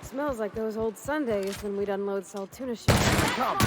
Smells like those old Sundays when we'd unload salt tuna ships. Come!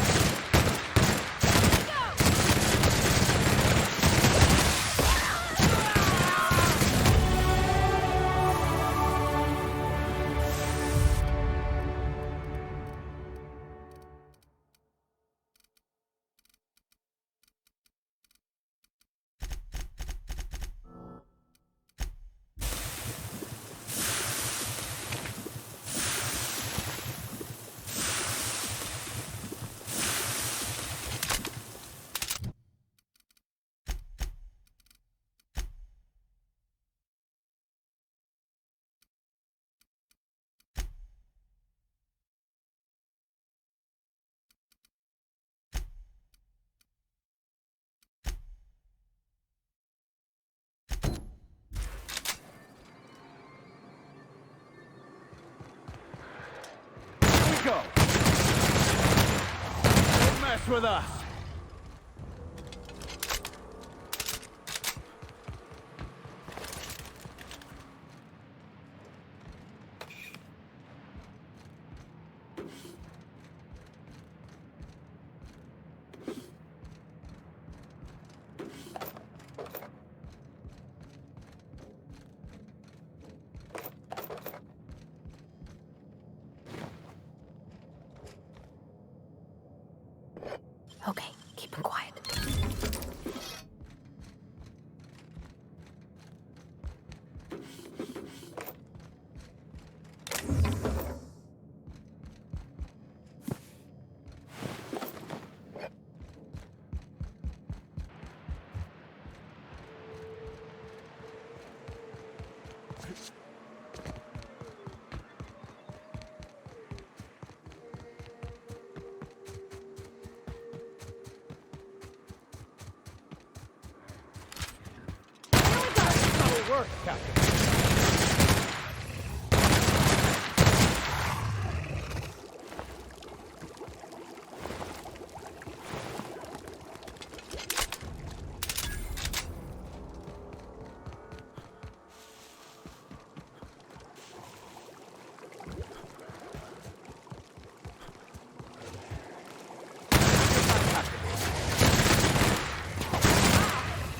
Go! Don't mess with us! Okay, keep him quiet. Work, Captain.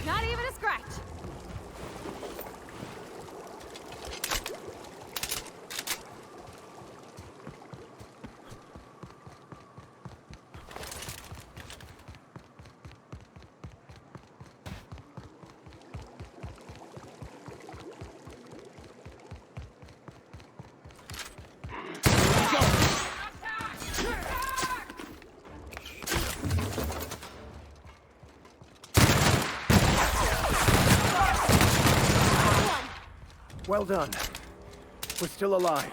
Not even a scratch! Well done. We're still alive.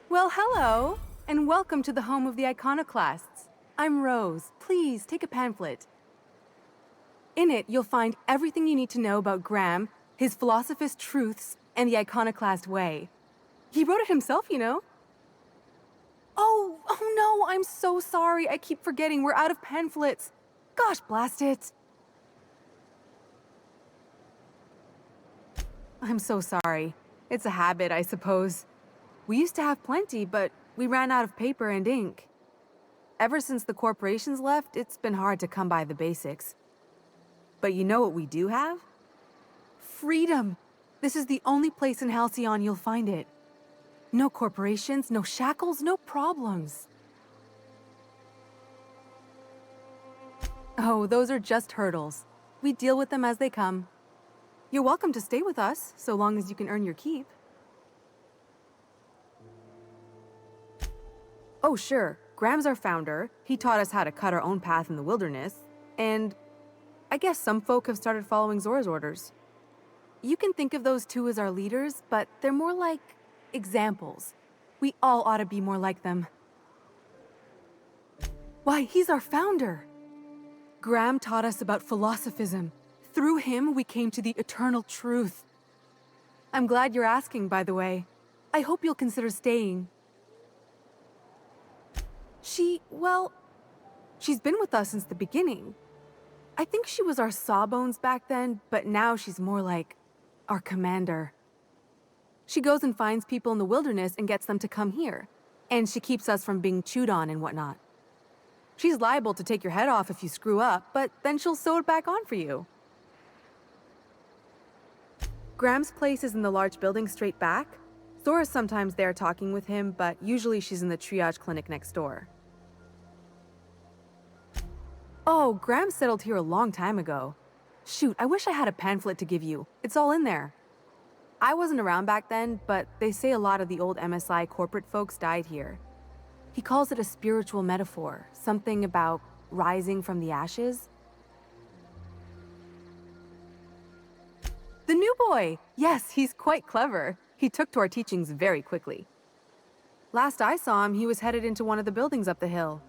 Well, hello, and welcome to the home of the Iconoclasts. I'm Rose. Please, take a pamphlet. In it, you'll find everything you need to know about Graham, his Philosophist truths, and the Iconoclast way. He wrote it himself, you know. Oh no, I'm so sorry. I keep forgetting we're out of pamphlets. Gosh, blast it. I'm so sorry. It's a habit, I suppose. We used to have plenty, but we ran out of paper and ink. Ever since the corporations left, it's been hard to come by the basics. But you know what we do have? Freedom! This is the only place in Halcyon you'll find it. No corporations, no shackles, no problems. Oh, those are just hurdles. We deal with them as they come. You're welcome to stay with us, so long as you can earn your keep. Oh, sure. Graham's our founder. He taught us how to cut our own path in the wilderness. and I guess some folk have started following Zora's orders. You can think of those two as our leaders, but they're more like examples. We all ought to be more like them. Why, he's our founder! Graham taught us about philosophism. Through him, we came to the eternal truth. I'm glad you're asking, by the way. I hope you'll consider staying. Well, she's been with us since the beginning. I think she was our sawbones back then, but now she's more like our commander. She goes and finds people in the wilderness and gets them to come here. And she keeps us from being chewed on and whatnot. She's liable to take your head off if you screw up, but then she'll sew it back on for you. Graham's place is in the large building straight back. Zora's sometimes there talking with him, but usually she's in the triage clinic next door. Oh, Graham settled here a long time ago. Shoot, I wish I had a pamphlet to give you. It's all in there. I wasn't around back then, but they say a lot of the old MSI corporate folks died here. He calls it a spiritual metaphor, something about rising from the ashes. The new boy! Yes, he's quite clever. He took to our teachings very quickly. Last I saw him, he was headed into one of the buildings up the hill.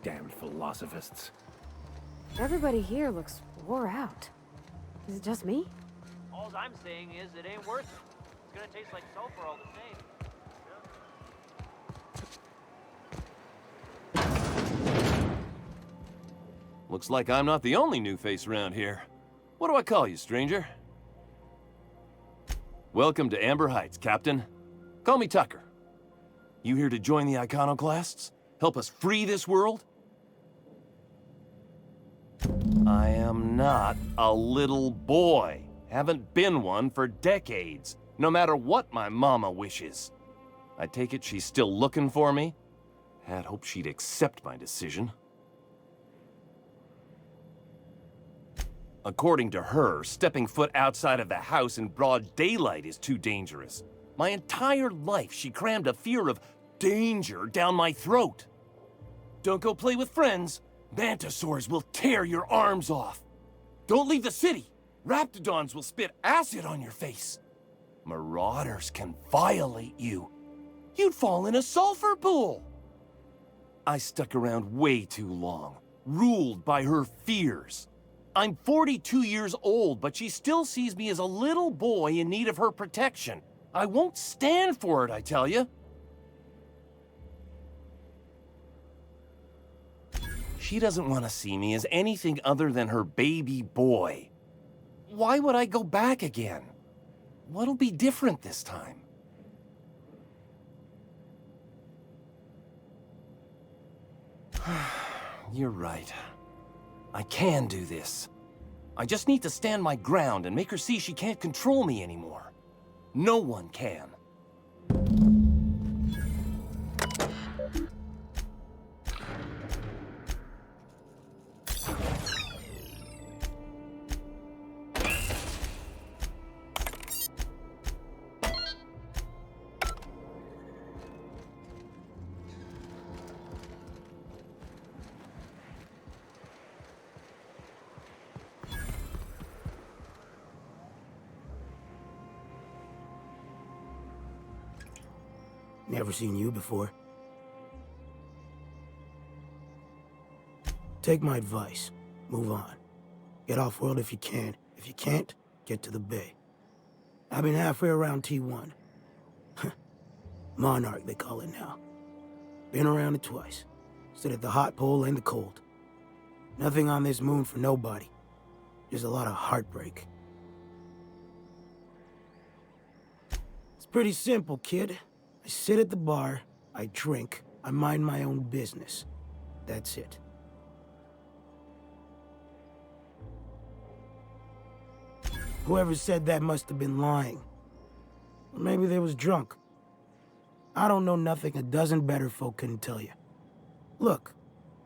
Damned philosophists. Everybody here looks wore out. Is it just me? All I'm saying is it ain't worth it. It's gonna taste like sulfur all the same. Looks like I'm not the only new face around here. What do I call you, stranger? Welcome to Amber Heights, Captain. Call me Tucker. You here to join the Iconoclasts? Help us free this world? I am not a little boy. Haven't been one for decades, no matter what my mama wishes. I take it she's still looking for me? Had hoped she'd accept my decision. According to her, stepping foot outside of the house in broad daylight is too dangerous. My entire life, she crammed a fear of danger down my throat. Don't go play with friends. Mantisaurs will tear your arms off. Don't leave the city. Raptidons will spit acid on your face. Marauders can violate you. You'd fall in a sulfur pool. I stuck around way too long, ruled by her fears. I'm 42 years old, but she still sees me as a little boy in need of her protection. I won't stand for it, I tell you. She doesn't want to see me as anything other than her baby boy. Why would I go back again? What'll be different this time? You're right. I can do this. I just need to stand my ground and make her see she can't control me anymore. No one can. Never seen you before. Take my advice. Move on. Get off-world if you can. If you can't, get to the bay. I've been halfway around T1. Monarch, they call it now. Been around it twice. Stood at the hot pole and the cold. Nothing on this moon for nobody. Just a lot of heartbreak. It's pretty simple, kid. I sit at the bar, I drink, I mind my own business. That's it. Whoever said that must have been lying. Or maybe they was drunk. I don't know nothing a dozen better folk couldn't tell you. Look,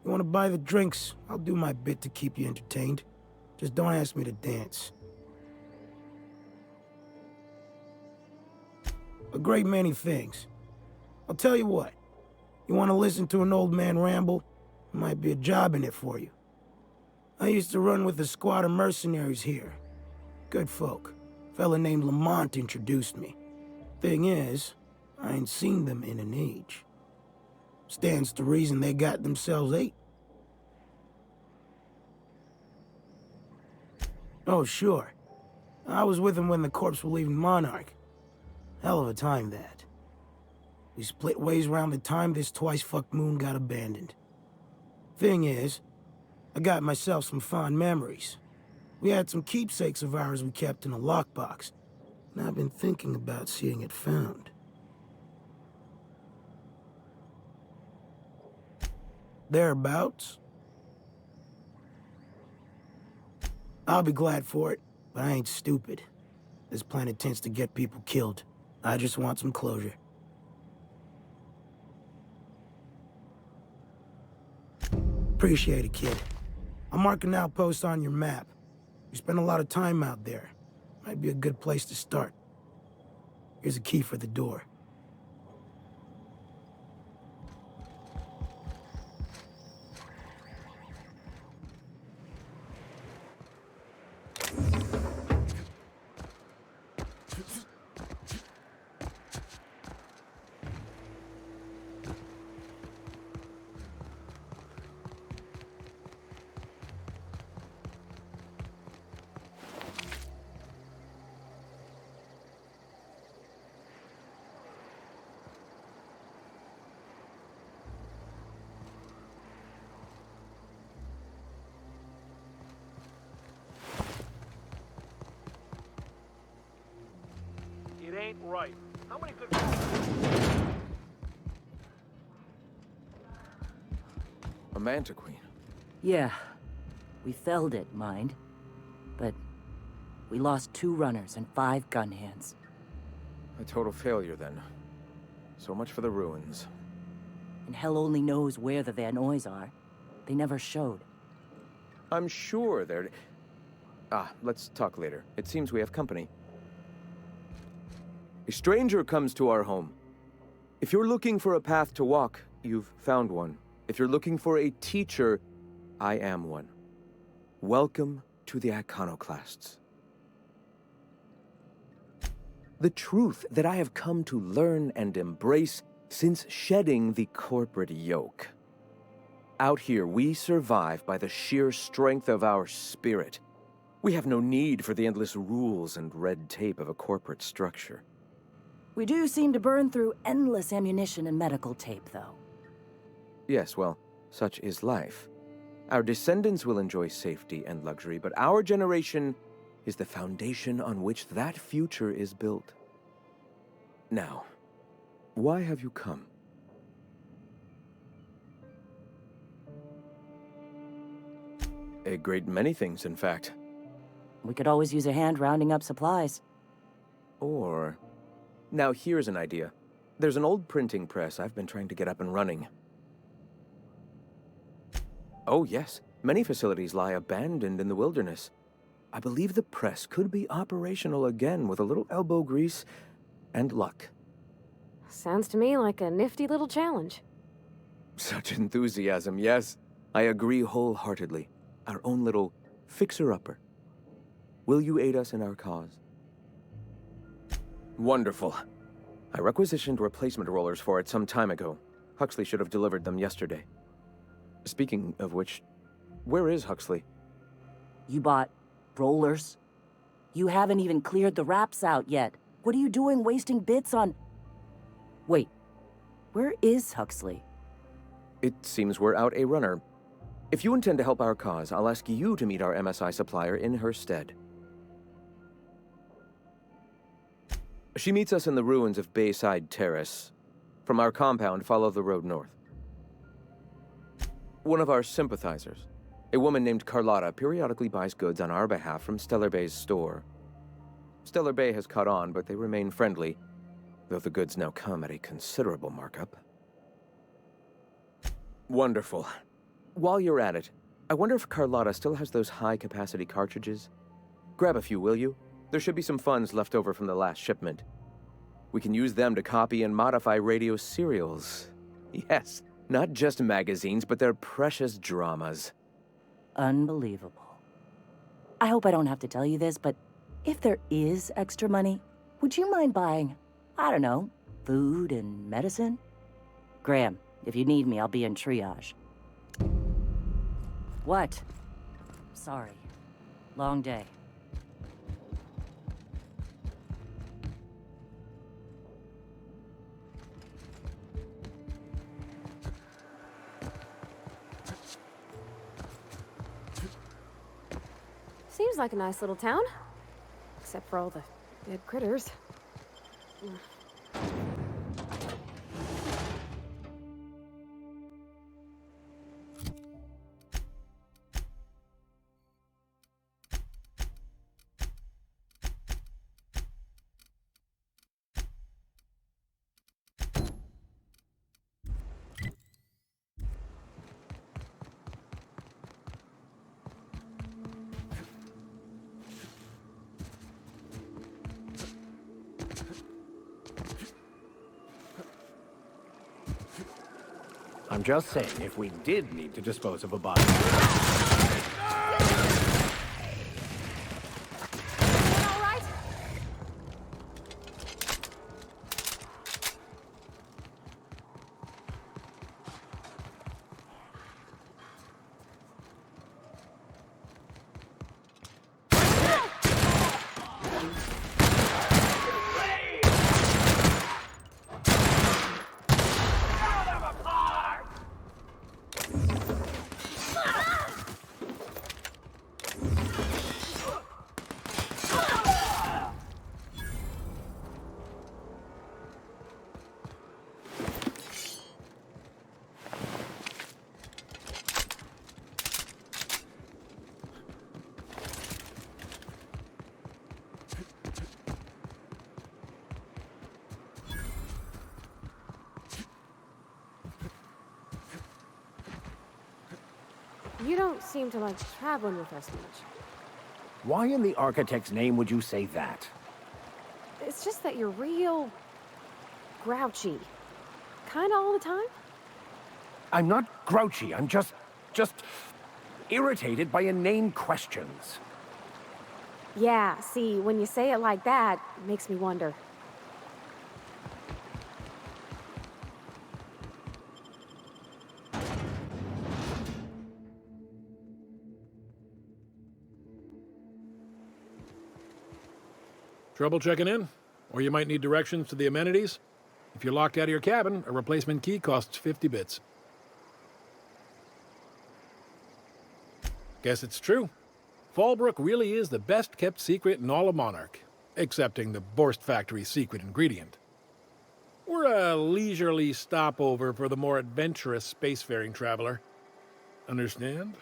you want to buy the drinks, I'll do my bit to keep you entertained. Just don't ask me to dance. A great many things. I'll tell you what. You want to listen to an old man ramble? Might be a job in it for you. I used to run with a squad of mercenaries here. Good folk. Fella named Lamont introduced me. Thing is, I ain't seen them in an age. Stands to reason they got themselves ate. Oh, sure. I was with them when the corps were leaving Monarch. Hell of a time, that. We split ways around the time this twice-fucked moon got abandoned. Thing is, I got myself some fond memories. We had some keepsakes of ours we kept in a lockbox, and I've been thinking about seeing it found. Thereabouts. I'll be glad for it, but I ain't stupid. This planet tends to get people killed. I just want some closure. Appreciate it, kid. I'll mark an outpost on your map. We spend a lot of time out there. Might be a good place to start. Here's a key for the door. It ain't right. How many good... A Mantiqueen. Yeah. We felled it, mind. But we lost 2 runners and 5 gun hands. A total failure, then. So much for the ruins. And hell only knows where the Van Oys are. They never showed. I'm sure they're... let's talk later. It seems we have company. A stranger comes to our home. If you're looking for a path to walk, you've found one. If you're looking for a teacher, I am one. Welcome to the Iconoclasts. The truth that I have come to learn and embrace since shedding the corporate yoke. Out here, we survive by the sheer strength of our spirit. We have no need for the endless rules and red tape of a corporate structure. We do seem to burn through endless ammunition and medical tape, though. Yes, well, such is life. Our descendants will enjoy safety and luxury, but our generation is the foundation on which that future is built. Now, why have you come? A great many things, in fact. We could always use a hand rounding up supplies. Or... Now here's an idea. There's an old printing press I've been trying to get up and running. Oh yes, many facilities lie abandoned in the wilderness. I believe the press could be operational again with a little elbow grease and luck. Sounds to me like a nifty little challenge. Such enthusiasm, yes. I agree wholeheartedly. Our own little fixer-upper. Will you aid us in our cause? Wonderful. I requisitioned replacement rollers for it some time ago. Huxley should have delivered them yesterday. Speaking of which, where is Huxley? You bought rollers? You haven't even cleared the wraps out yet. What are you doing wasting bits on... Wait, where is Huxley? It seems we're out a runner. If you intend to help our cause, I'll ask you to meet our MSI supplier in her stead. She meets us in the ruins of Bayside Terrace. From our compound, follow the road north. One of our sympathizers, a woman named Carlotta, periodically buys goods on our behalf from Stellar Bay's store. Stellar Bay has caught on, but they remain friendly, though the goods now come at a considerable markup. Wonderful. While you're at it, I wonder if Carlotta still has those high-capacity cartridges? Grab a few, will you? There should be some funds left over from the last shipment. We can use them to copy and modify radio serials. Yes, Not just magazines, but their precious dramas. Unbelievable. I hope I don't have to tell you this, but if there is extra money, would you mind buying, I don't know, food and medicine? Graham, if you need me, I'll be in triage. What? Sorry. Long day. Seems like a nice little town. Except for all the dead critters. I'm just saying, if we did need to dispose of a body... All right? You don't seem to like traveling with us much. Why in the architect's name would you say that? It's just that you're real... grouchy. Kinda all the time? I'm not grouchy, I'm just irritated by inane questions. Yeah, see, when you say it like that, it makes me wonder. Trouble checking in? Or you might need directions to the amenities? If you're locked out of your cabin, a replacement key costs 50 bits. Guess it's true. Fallbrook really is the best-kept secret in all of Monarch, excepting the Borst Factory's secret ingredient. We're a leisurely stopover for the more adventurous spacefaring traveler. Understand?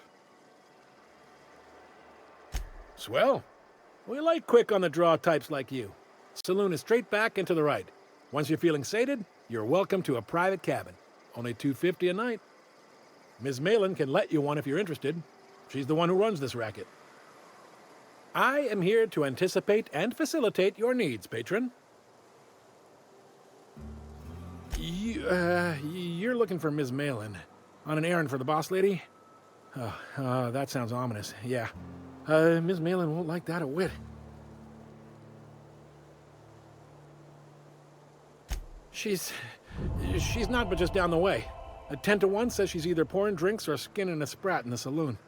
Swell. We like quick-on-the-draw types like you. Saloon is straight back and to the right. Once you're feeling sated, you're welcome to a private cabin. Only $250 a night. Ms. Malin can let you one if you're interested. She's the one who runs this racket. I am here to anticipate and facilitate your needs, patron. You're looking for Ms. Malin. On an errand for the boss lady? That sounds ominous. Yeah. Ms. Malin won't like that a whit. She's not but just down the way. A 10 to 1 says she's either pouring drinks or skinning a sprat in the saloon.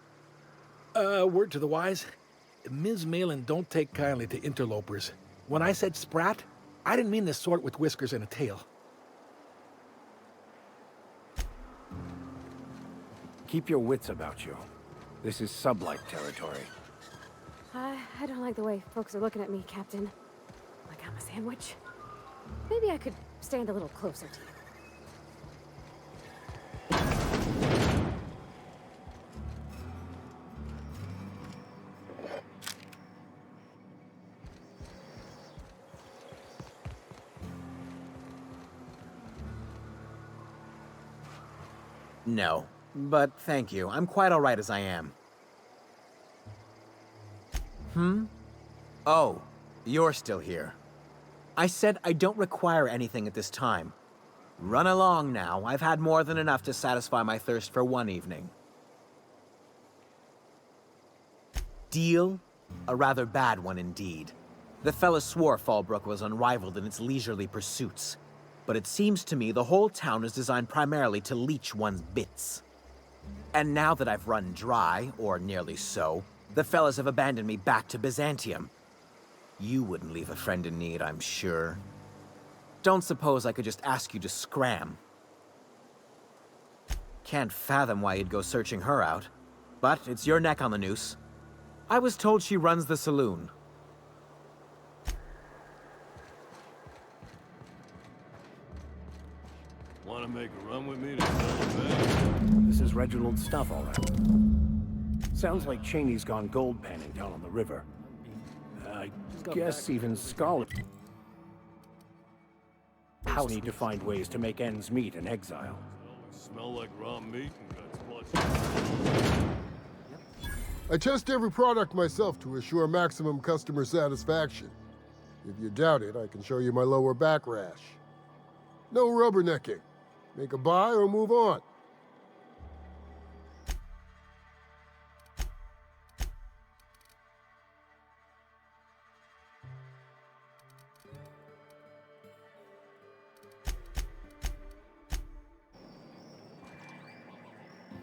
Word to the wise, Ms. Malin don't take kindly to interlopers. When I said sprat, I didn't mean the sort with whiskers and a tail. Keep your wits about you. This is sublight territory. I don't like the way folks are looking at me, Captain. Like I'm a sandwich. Maybe I could stand a little closer to you. No, but thank you. I'm quite all right as I am. Oh, you're still here. I said I don't require anything at this time. Run along now. I've had more than enough to satisfy my thirst for one evening. Deal? A rather bad one indeed. The fella swore Fallbrook was unrivaled in its leisurely pursuits. But it seems to me the whole town is designed primarily to leech one's bits. And now that I've run dry, or nearly so, the fellas have abandoned me back to Byzantium. You wouldn't leave a friend in need, I'm sure. Don't suppose I could just ask you to scram. Can't fathom why you'd go searching her out. But it's your neck on the noose. I was told she runs the saloon. Want to make a run with me to Bell? This is Reginald's stuff, all right. Sounds like Cheney's gone gold panning down on the river. I guess even Scarlet... How need to find ways to make ends meet in exile. Smell like raw meat and guts. I test every product myself to assure maximum customer satisfaction. If you doubt it, I can show you my lower back rash. No rubbernecking. Make a buy or move on.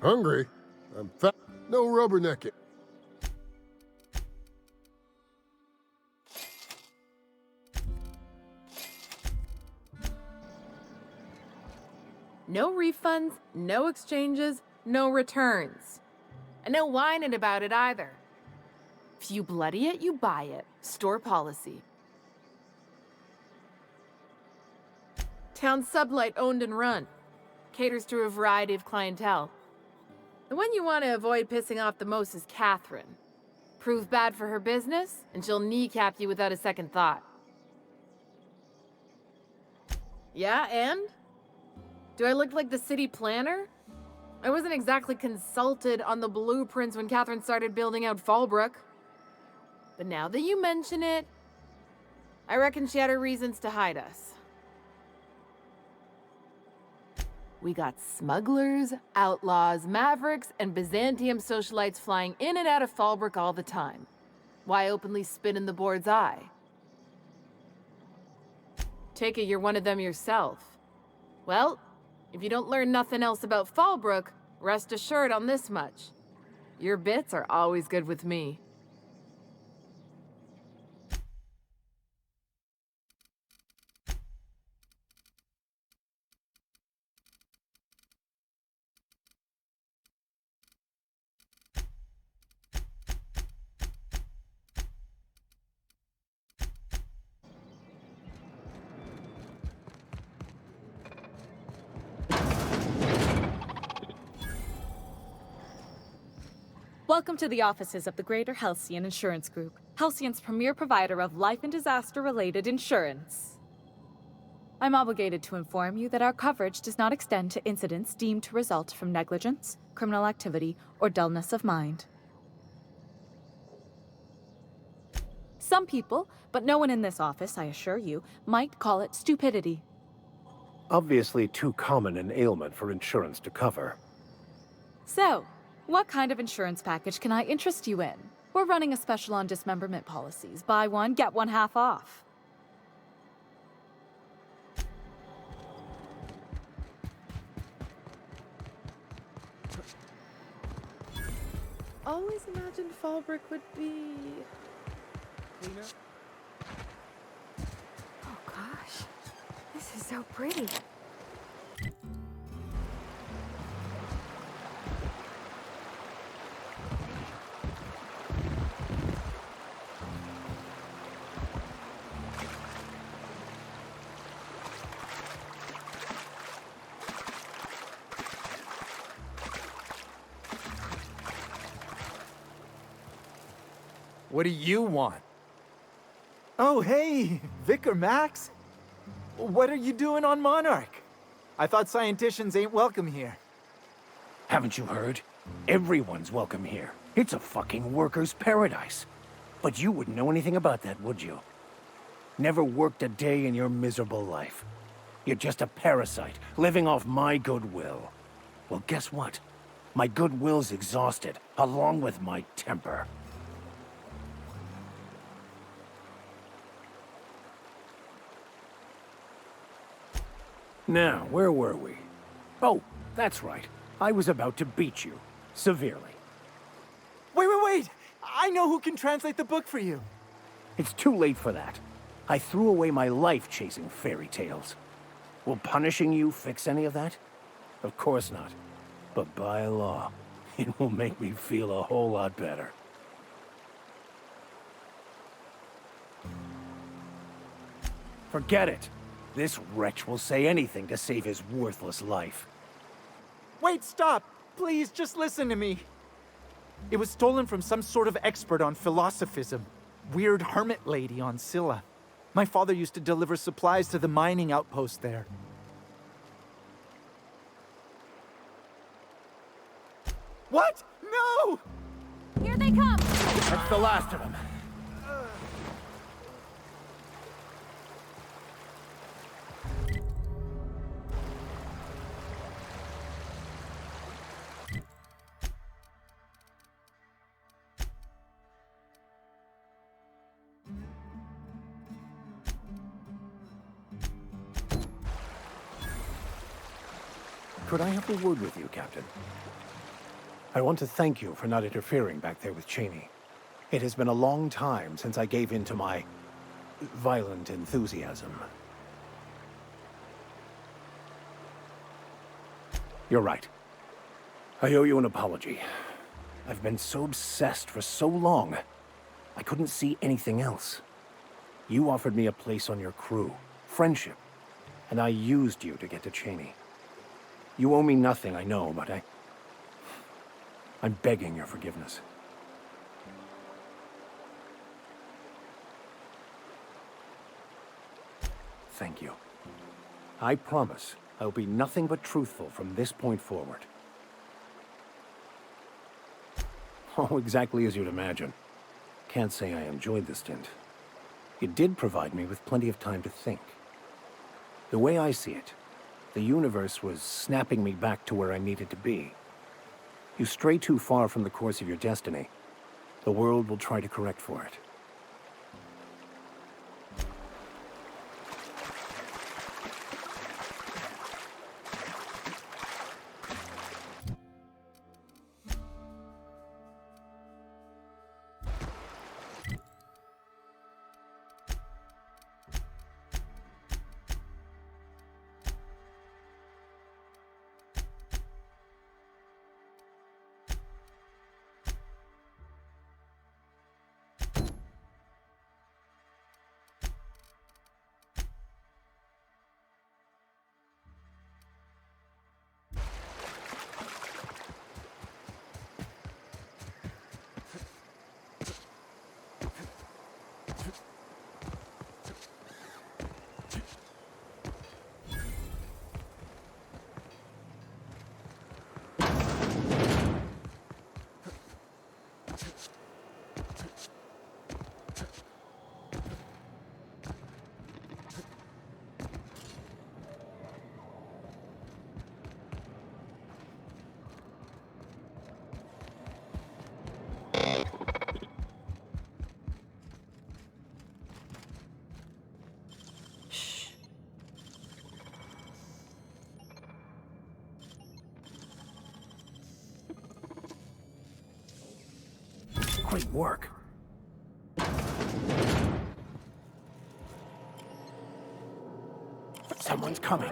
Hungry? I'm fat. No rubbernecking. No refunds, no exchanges, no returns. And no whining about it either. If you bloody it, you buy it. Store policy. Town Sublight owned and run. Caters to a variety of clientele. The one you want to avoid pissing off the most is Catherine. Prove bad for her business, and she'll kneecap you without a second thought. Yeah, and? Do I look like the city planner? I wasn't exactly consulted on the blueprints when Catherine started building out Fallbrook. But now that you mention it, I reckon she had her reasons to hide us. We got smugglers, outlaws, mavericks, and Byzantium socialites flying in and out of Fallbrook all the time. Why openly spit in the board's eye? Take it you're one of them yourself. Well, if you don't learn nothing else about Fallbrook, rest assured on this much. Your bits are always good with me. Welcome to the offices of the Greater Halcyon Insurance Group, Halcyon's premier provider of life and disaster-related insurance. I'm obligated to inform you that our coverage does not extend to incidents deemed to result from negligence, criminal activity, or dullness of mind. Some people, but no one in this office, I assure you, might call it stupidity. Obviously too common an ailment for insurance to cover. So, what kind of insurance package can I interest you in? We're running a special on dismemberment policies. Buy one, get one half off. Always imagined Fallbrook would be... cleaner. Oh gosh, this is so pretty. What do you want? Oh, hey, Vicar Max. What are you doing on Monarch? I thought scienticians ain't welcome here. Haven't you heard? Everyone's welcome here. It's a fucking worker's paradise. But you wouldn't know anything about that, would you? Never worked a day in your miserable life. You're just a parasite, living off my goodwill. Well, guess what? My goodwill's exhausted, along with my temper. Now, where were we? Oh, that's right. I was about to beat you. Severely. Wait! I know who can translate the book for you. It's too late for that. I threw away my life chasing fairy tales. Will punishing you fix any of that? Of course not. But by law, it will make me feel a whole lot better. Forget it. This wretch will say anything to save his worthless life. Wait, stop! Please, just listen to me. It was stolen from some sort of expert on philosophism. Weird hermit lady on Scylla. My father used to deliver supplies to the mining outpost there. What? No! Here they come! That's the last of them. Could I have a word with you, Captain? I want to thank you for not interfering back there with Cheney. It has been a long time since I gave in to my violent enthusiasm. You're right. I owe you an apology. I've been so obsessed for so long, I couldn't see anything else. You offered me a place on your crew, friendship, and I used you to get to Cheney. You owe me nothing, I know, but I'm begging your forgiveness. Thank you. I promise I'll be nothing but truthful from this point forward. Oh, exactly as you'd imagine. Can't say I enjoyed the stint. It did provide me with plenty of time to think. The way I see it, the universe was snapping me back to where I needed to be. You stray too far from the course of your destiny, the world will try to correct for it. Great work. Someone's coming.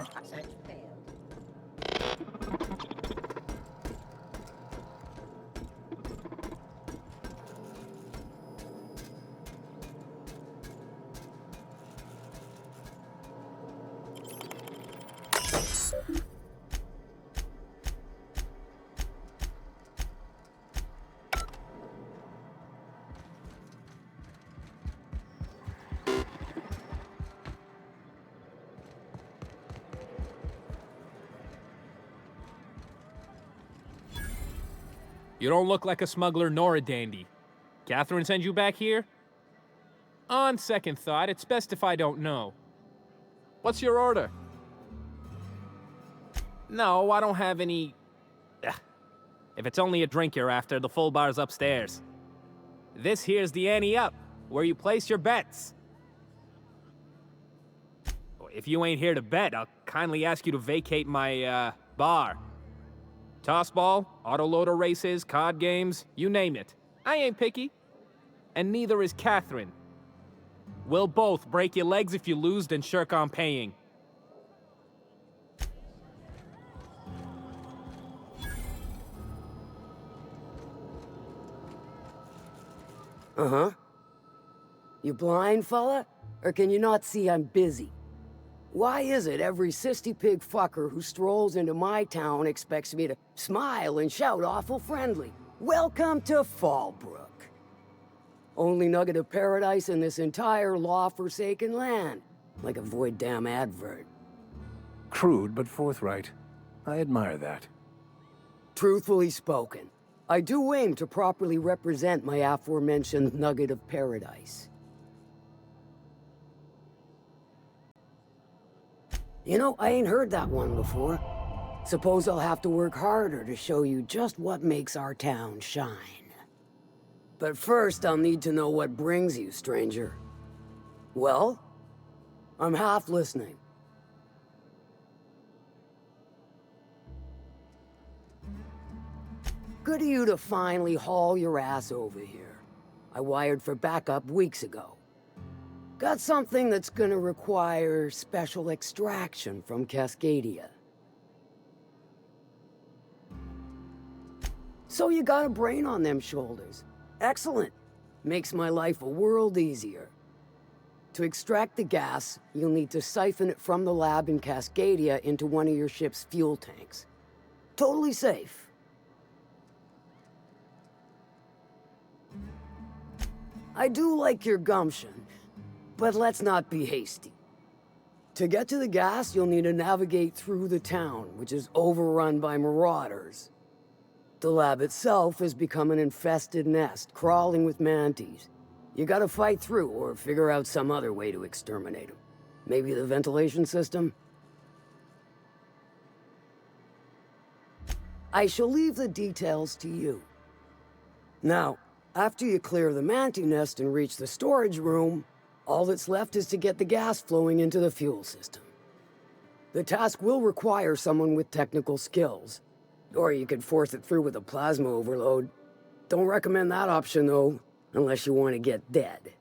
You don't look like a smuggler nor a dandy. Catherine sent you back here? On second thought, it's best if I don't know. What's your order? No, I don't have any... Ugh. If it's only a drink you're after, the full bar's upstairs. This here's the ante up, where you place your bets. If you ain't here to bet, I'll kindly ask you to vacate my, bar. Tossball, autoloader races, card games, you name it. I ain't picky. And neither is Catherine. We'll both break your legs if you lose, then shirk on paying. Uh-huh. You blind, fella? Or can you not see I'm busy? Why is it every sissy pig fucker who strolls into my town expects me to smile and shout awful friendly? Welcome to Fallbrook. Only nugget of paradise in this entire law-forsaken land. Like a void damn advert. Crude but forthright. I admire that. Truthfully spoken, I do aim to properly represent my aforementioned nugget of paradise. You know, I ain't heard that one before. Suppose I'll have to work harder to show you just what makes our town shine. But first, I'll need to know what brings you, stranger. Well? I'm half listening. Good of you to finally haul your ass over here. I wired for backup weeks ago. Got something that's gonna require special extraction from Cascadia. So you got a brain on them shoulders. Excellent. Makes my life a world easier. To extract the gas, you'll need to siphon it from the lab in Cascadia into one of your ship's fuel tanks. Totally safe. I do like your gumption, but let's not be hasty. To get to the gas, you'll need to navigate through the town, which is overrun by marauders. The lab itself has become an infested nest, crawling with manties. You gotta fight through, or figure out some other way to exterminate them. Maybe the ventilation system? I shall leave the details to you. Now, after you clear the mantis nest and reach the storage room, all that's left is to get the gas flowing into the fuel system. The task will require someone with technical skills. Or you could force it through with a plasma overload. Don't recommend that option, though, unless you want to get dead.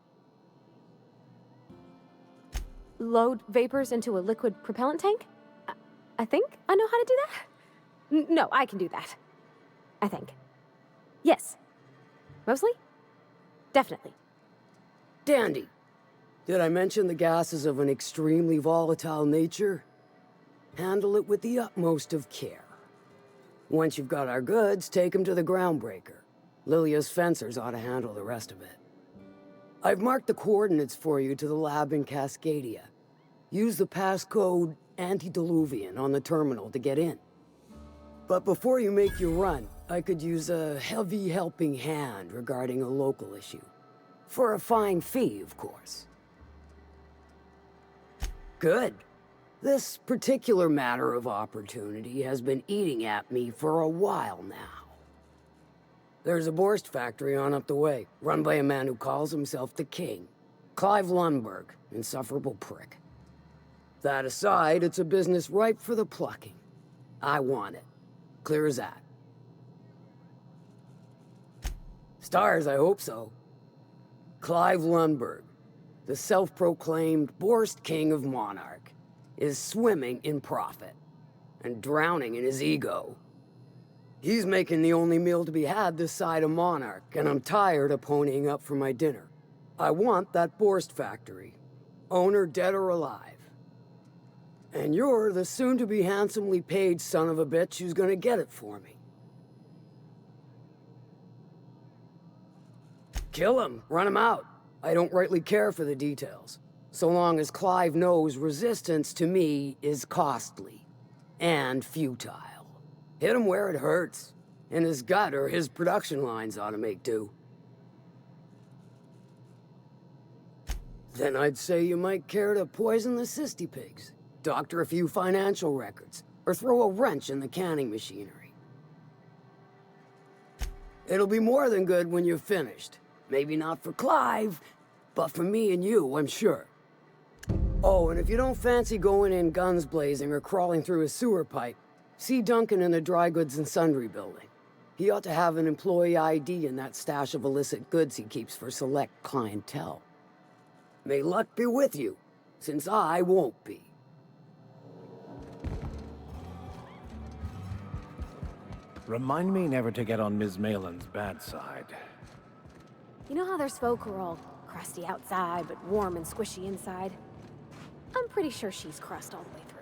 Load vapors into a liquid propellant tank? I think I know how to do that. No, I can do that. I think. Yes. Mostly? Definitely. Dandy. Did I mention the gas is of an extremely volatile nature? Handle it with the utmost of care. Once you've got our goods, take them to the groundbreaker. Lilia's fencers ought to handle the rest of it. I've marked the coordinates for you to the lab in Cascadia. Use the passcode Antediluvian on the terminal to get in. But before you make your run, I could use a heavy helping hand regarding a local issue. For a fine fee, of course. Good. This particular matter of opportunity has been eating at me for a while now. There's a Borst factory on up the way, run by a man who calls himself the King. Clive Lundberg, insufferable prick. That aside, it's a business ripe for the plucking. I want it. Clear as that. Stars, I hope so. Clive Lundberg, the self-proclaimed Borst King of Monarch, is swimming in profit and drowning in his ego. He's making the only meal to be had this side of Monarch, and I'm tired of ponying up for my dinner. I want that Borst factory, owner dead or alive. And you're the soon-to-be handsomely paid son of a bitch who's gonna get it for me. Kill him, run him out. I don't rightly care for the details. So long as Clive knows resistance to me is costly and futile. Hit him where it hurts. In his gut, or his production lines ought to make do. Then I'd say you might care to poison the cysty pigs, doctor a few financial records, or throw a wrench in the canning machinery. It'll be more than good when you're finished. Maybe not for Clive, but for me and you, I'm sure. Oh, and if you don't fancy going in guns blazing or crawling through a sewer pipe, see Duncan in the dry goods and sundry building. He ought to have an employee ID in that stash of illicit goods he keeps for select clientele. May luck be with you, since I won't be. Remind me never to get on Ms. Malin's bad side. You know how there's folk who are all crusty outside, but warm and squishy inside? I'm pretty sure she's crust all the way through.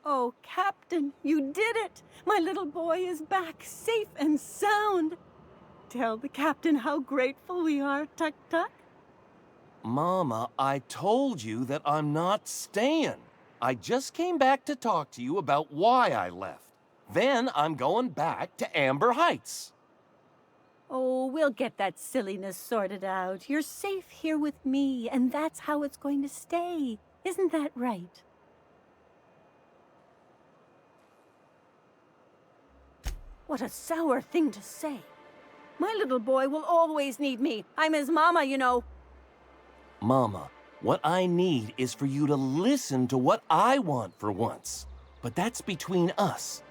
Oh, Captain, you did it! My little boy is back, safe and sound. Tell the captain how grateful we are, Tuk-Tuk. Mama, I told you that I'm not staying. I just came back to talk to you about why I left. Then I'm going back to Amber Heights. Oh, we'll get that silliness sorted out. You're safe here with me, and that's how it's going to stay. Isn't that right? What a sour thing to say. My little boy will always need me. I'm his mama, you know. Mama, what I need is for you to listen to what I want for once. But that's between us.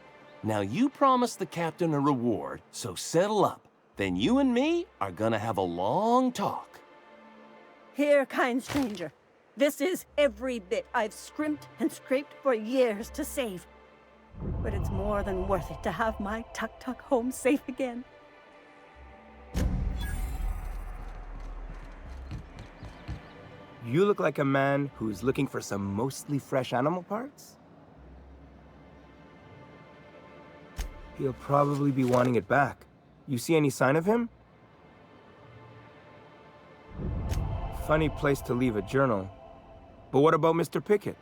Now you promised the captain a reward, so settle up. Then you and me are gonna have a long talk. Here, kind stranger. This is every bit I've scrimped and scraped for years to save. But it's more than worth it to have my Tuk-Tuk home safe again. You look like a man who's looking for some mostly fresh animal parts? He'll probably be wanting it back. You see any sign of him? Funny place to leave a journal. But what about Mr. Pickett?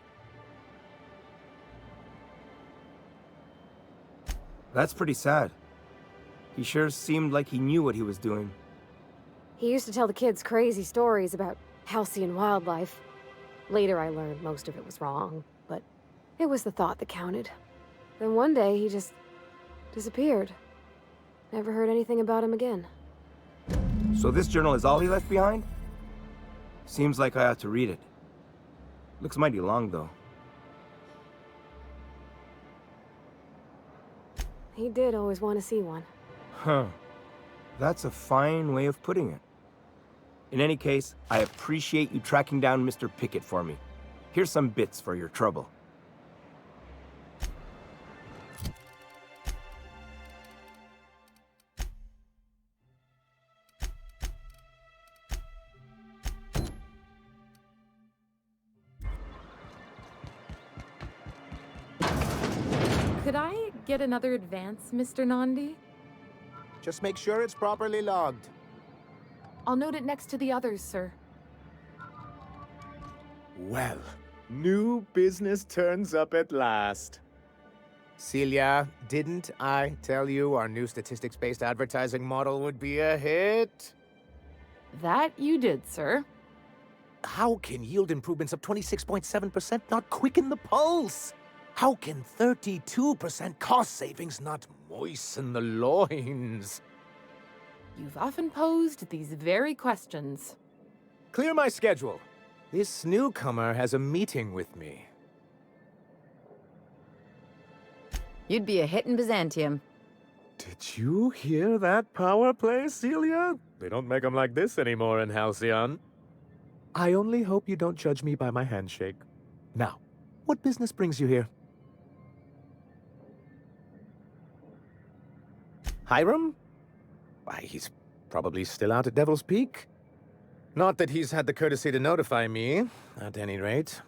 That's pretty sad. He sure seemed like he knew what he was doing. He used to tell the kids crazy stories about halcyon wildlife. Later I learned most of it was wrong, but it was the thought that counted. Then one day he just disappeared. Never heard anything about him again. So this journal is all he left behind? Seems like I ought to read it. Looks mighty long, though. He did always want to see one. Huh. That's a fine way of putting it. In any case, I appreciate you tracking down Mr. Pickett for me. Here's some bits for your trouble. Could I get another advance, Mr. Nandi? Just make sure it's properly logged. I'll note it next to the others, sir. Well, new business turns up at last. Celia, didn't I tell you our new statistics-based advertising model would be a hit? That you did, sir. How can yield improvements of 26.7% not quicken the pulse? How can 32% cost savings not moisten the loins? You've often posed these very questions. Clear my schedule. This newcomer has a meeting with me. You'd be a hit in Byzantium. Did you hear that power play, Celia? They don't make them like this anymore in Halcyon. I only hope you don't judge me by my handshake. Now, what business brings you here? Hiram? Why, he's probably still out at Devil's Peak. Not that he's had the courtesy to notify me, at any rate.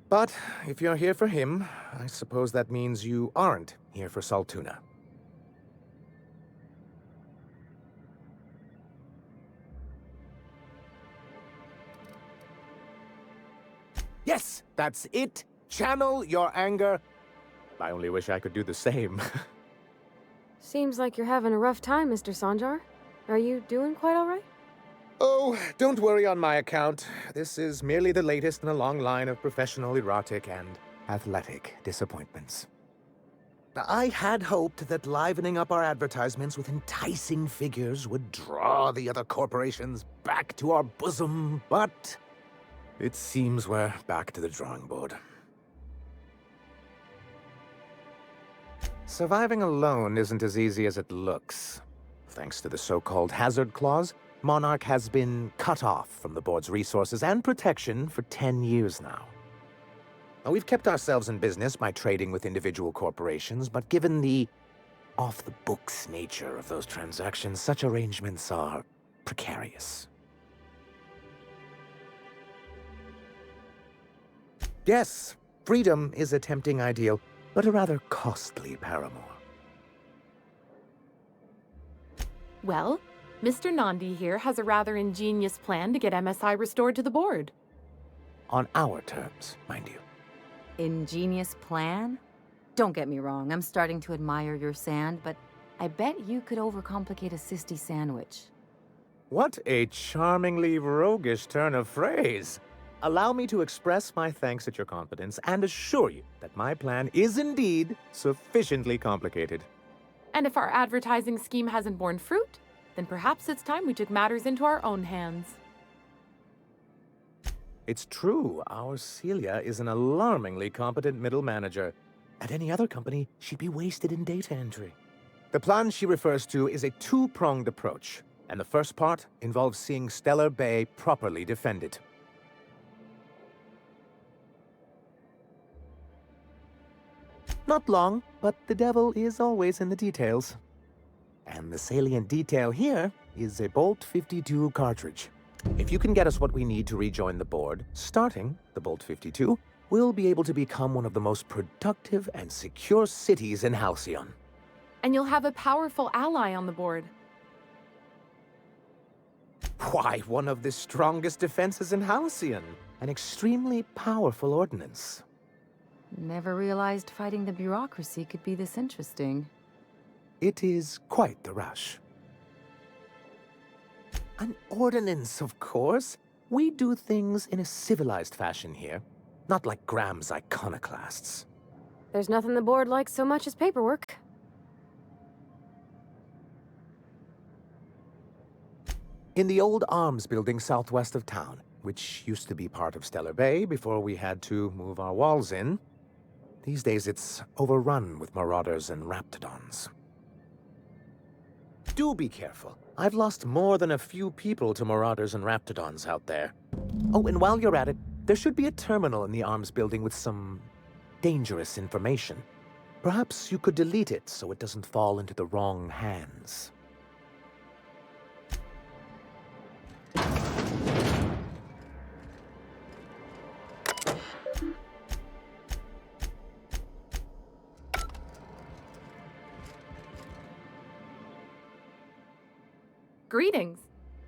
But if you're here for him, I suppose that means you aren't here for Saltuna. Yes, that's it. Channel your anger. I only wish I could do the same. Seems like you're having a rough time, Mr. Sanjar. Are you doing quite all right? Oh, don't worry on my account. This is merely the latest in a long line of professional erotic and athletic disappointments. I had hoped that livening up our advertisements with enticing figures would draw the other corporations back to our bosom, but it seems we're back to the drawing board. Surviving alone isn't as easy as it looks. Thanks to the so-called hazard clause, Monarch has been cut off from the board's resources and protection for 10 years now. Now, we've kept ourselves in business by trading with individual corporations, but given the off-the-books nature of those transactions, such arrangements are precarious. Yes, freedom is a tempting ideal, but a rather costly paramour. Well, Mr. Nandi here has a rather ingenious plan to get MSI restored to the board. On our terms, mind you. Ingenious plan? Don't get me wrong, I'm starting to admire your sand, but I bet you could overcomplicate a sisty sandwich. What a charmingly roguish turn of phrase. Allow me to express my thanks at your confidence and assure you that my plan is indeed sufficiently complicated. And if our advertising scheme hasn't borne fruit, then perhaps it's time we took matters into our own hands. It's true, our Celia is an alarmingly competent middle manager. At any other company, she'd be wasted in data entry. The plan she refers to is a two-pronged approach, and the first part involves seeing Stellar Bay properly defended. Not long, but the devil is always in the details. And the salient detail here is a Bolt 52 cartridge. If you can get us what we need to rejoin the board, starting the Bolt 52, we'll be able to become one of the most productive and secure cities in Halcyon. And you'll have a powerful ally on the board. Why, one of the strongest defenses in Halcyon. An extremely powerful ordnance. Never realized fighting the bureaucracy could be this interesting. It is quite the rush. An ordinance, of course. We do things in a civilized fashion here, not like Graham's iconoclasts. There's nothing the board likes so much as paperwork. In the old arms building southwest of town, which used to be part of Stellar Bay before we had to move our walls in, these days it's overrun with marauders and raptidons. Do be careful. I've lost more than a few people to marauders and raptidons out there. Oh, and while you're at it, there should be a terminal in the arms building with some dangerous information. Perhaps you could delete it so it doesn't fall into the wrong hands. Greetings,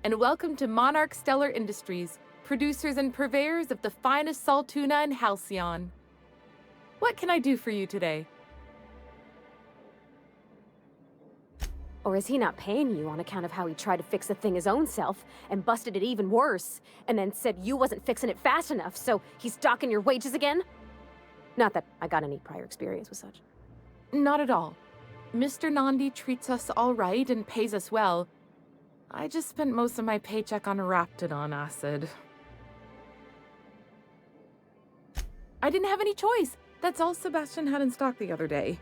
and welcome to Monarch Stellar Industries, producers and purveyors of the finest salt tuna in Halcyon. What can I do for you today? Or is he not paying you on account of how he tried to fix the thing his own self and busted it even worse, and then said you wasn't fixing it fast enough, so he's docking your wages again? Not that I got any prior experience with such. Not at all. Mr. Nandi treats us all right and pays us well. I just spent most of my paycheck on Raptidon acid. I didn't have any choice. That's all Sebastian had in stock the other day.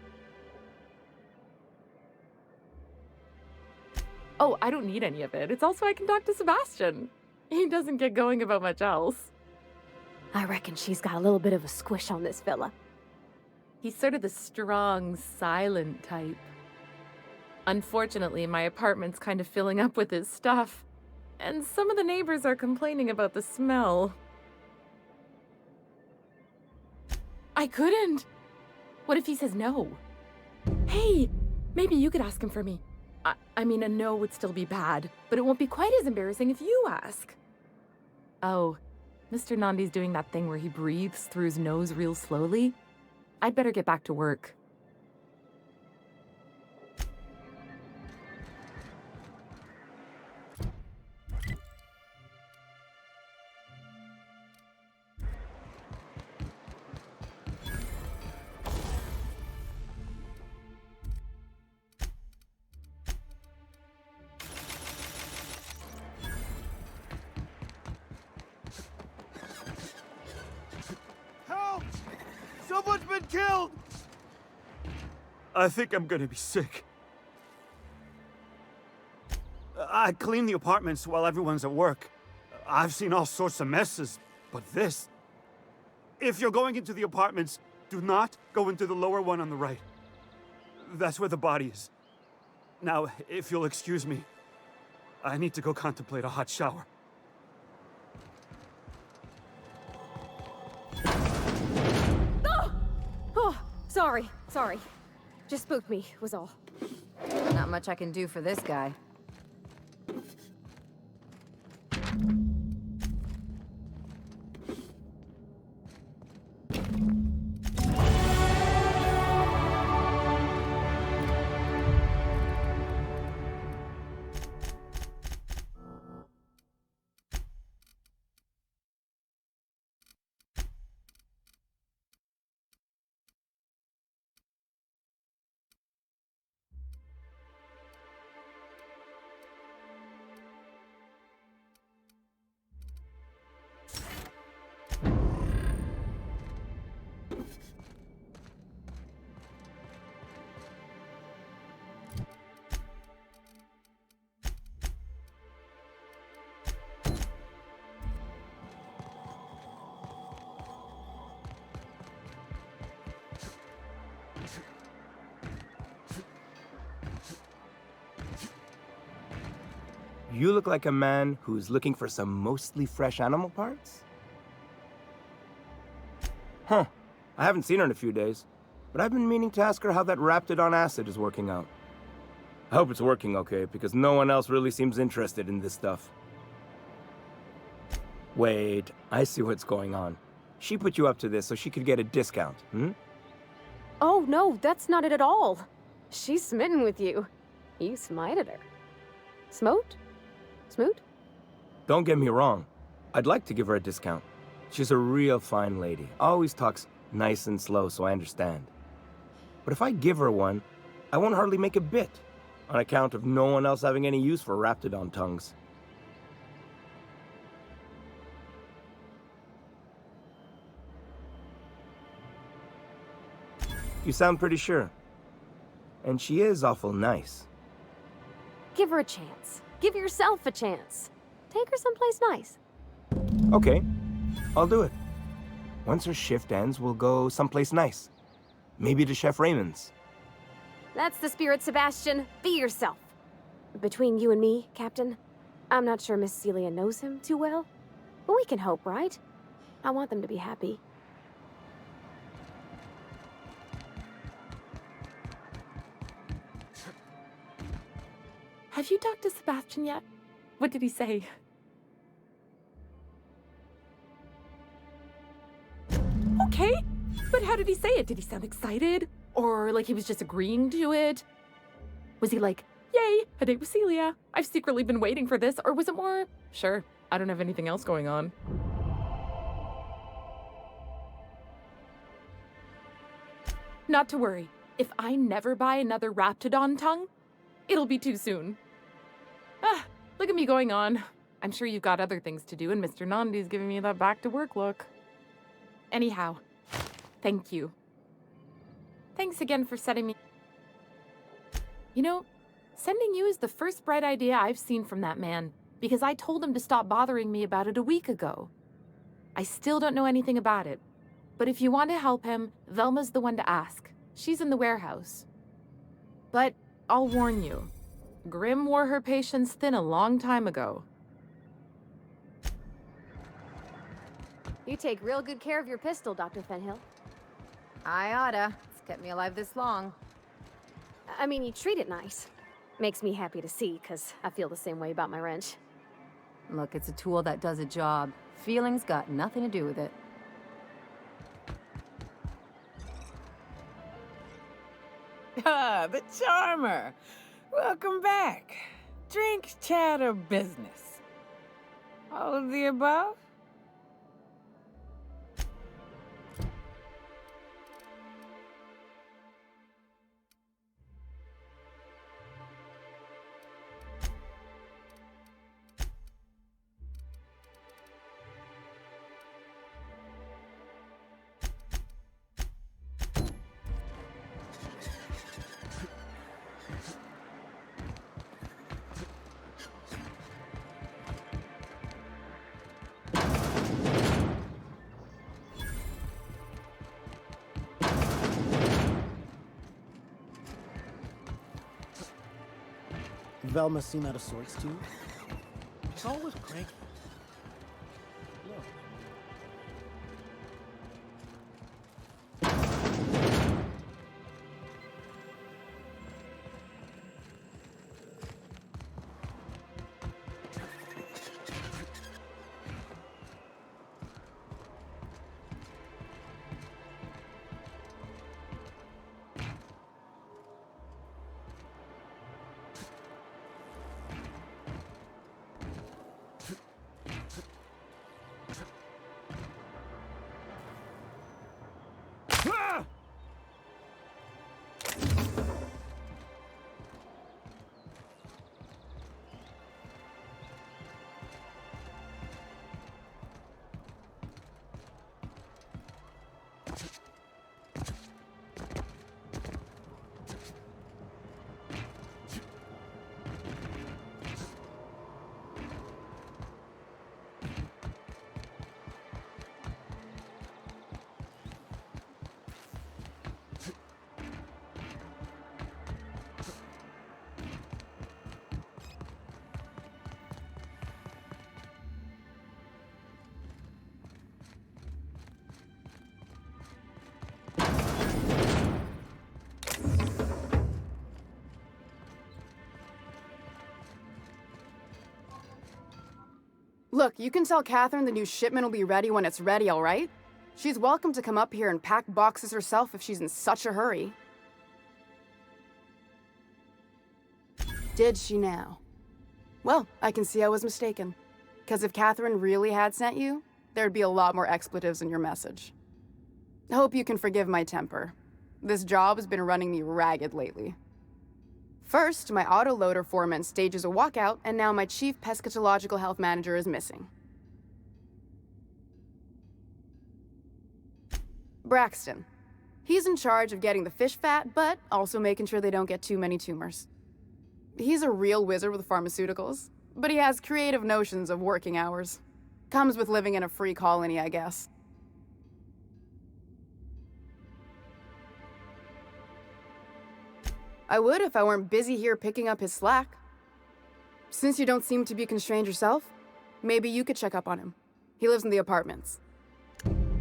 Oh, I don't need any of it. It's also I can talk to Sebastian. He doesn't get going about much else. I reckon she's got a little bit of a squish on this fella. He's sort of the strong, silent type. Unfortunately, my apartment's kind of filling up with his stuff, and some of the neighbors are complaining about the smell. I couldn't! What if he says no? Hey, maybe you could ask him for me. I mean, a no would still be bad, but it won't be quite as embarrassing if you ask. Oh, Mr. Nandi's doing that thing where he breathes through his nose real slowly. I'd better get back to work. Help! Someone's been killed! I think I'm gonna be sick. I clean the apartments while everyone's at work. I've seen all sorts of messes, but this... If you're going into the apartments, do not go into the lower one on the right. That's where the body is. Now, if you'll excuse me, I need to go contemplate a hot shower. Oh, sorry. Just spooked me, was all. Not much I can do for this guy. You look like a man who's looking for some mostly fresh animal parts? Huh. I haven't seen her in a few days, but I've been meaning to ask her how that Raptidon acid is working out. I hope it's working okay, because no one else really seems interested in this stuff. Wait, I see what's going on. She put you up to this so she could get a discount, hmm? Oh, no, that's not it at all. She's smitten with you. You smited her. Smote? Smoot? Don't get me wrong. I'd like to give her a discount. She's a real fine lady. Always talks nice and slow, so I understand. But if I give her one, I won't hardly make a bit, on account of no one else having any use for Raptidon tongues. You sound pretty sure. And she is awful nice. Give her a chance. Give yourself a chance. Take her someplace nice. Okay, I'll do it. Once her shift ends, we'll go someplace nice. Maybe to Chef Raymond's. That's the spirit, Sebastian. Be yourself. Between you and me, Captain, I'm not sure Miss Celia knows him too well, but we can hope, right? I want them to be happy. Have you talked to Sebastian yet? What did he say? Okay, but how did he say it? Did he sound excited? Or like he was just agreeing to it? Was he like, yay, a date with Celia. I've secretly been waiting for this. Or was it more, sure, I don't have anything else going on? Not to worry. If I never buy another Raptidon tongue, it'll be too soon. Ah, look at me going on. I'm sure you've got other things to do, and Mr. Nandi's giving me that back-to-work look. Anyhow, thank you. Thanks again for setting me... You know, sending you is the first bright idea I've seen from that man, because I told him to stop bothering me about it a week ago. I still don't know anything about it, but if you want to help him, Velma's the one to ask. She's in the warehouse. But I'll warn you, Grim wore her patience thin a long time ago. You take real good care of your pistol, Dr. Fenhill. I oughta. It's kept me alive this long. I mean, you treat it nice. Makes me happy to see, because I feel the same way about my wrench. Look, it's a tool that does a job. Feelings got nothing to do with it. Ah, the Charmer. Welcome back. Drink, chat, or business? All of the above? Velma seem out of sorts too? She's always cranky. Look. Look, you can tell Catherine the new shipment will be ready when it's ready, all right? She's welcome to come up here and pack boxes herself if she's in such a hurry. Did she now? Well, I can see I was mistaken. Because if Catherine really had sent you, there'd be a lot more expletives in your message. Hope you can forgive my temper. This job has been running me ragged lately. First, my autoloader foreman stages a walkout, and now my chief pescatological health manager is missing. Braxton. He's in charge of getting the fish fat, but also making sure they don't get too many tumors. He's a real wizard with pharmaceuticals, but he has creative notions of working hours. Comes with living in a free colony, I guess. I would if I weren't busy here picking up his slack. Since you don't seem to be constrained yourself, maybe you could check up on him. He lives in the apartments.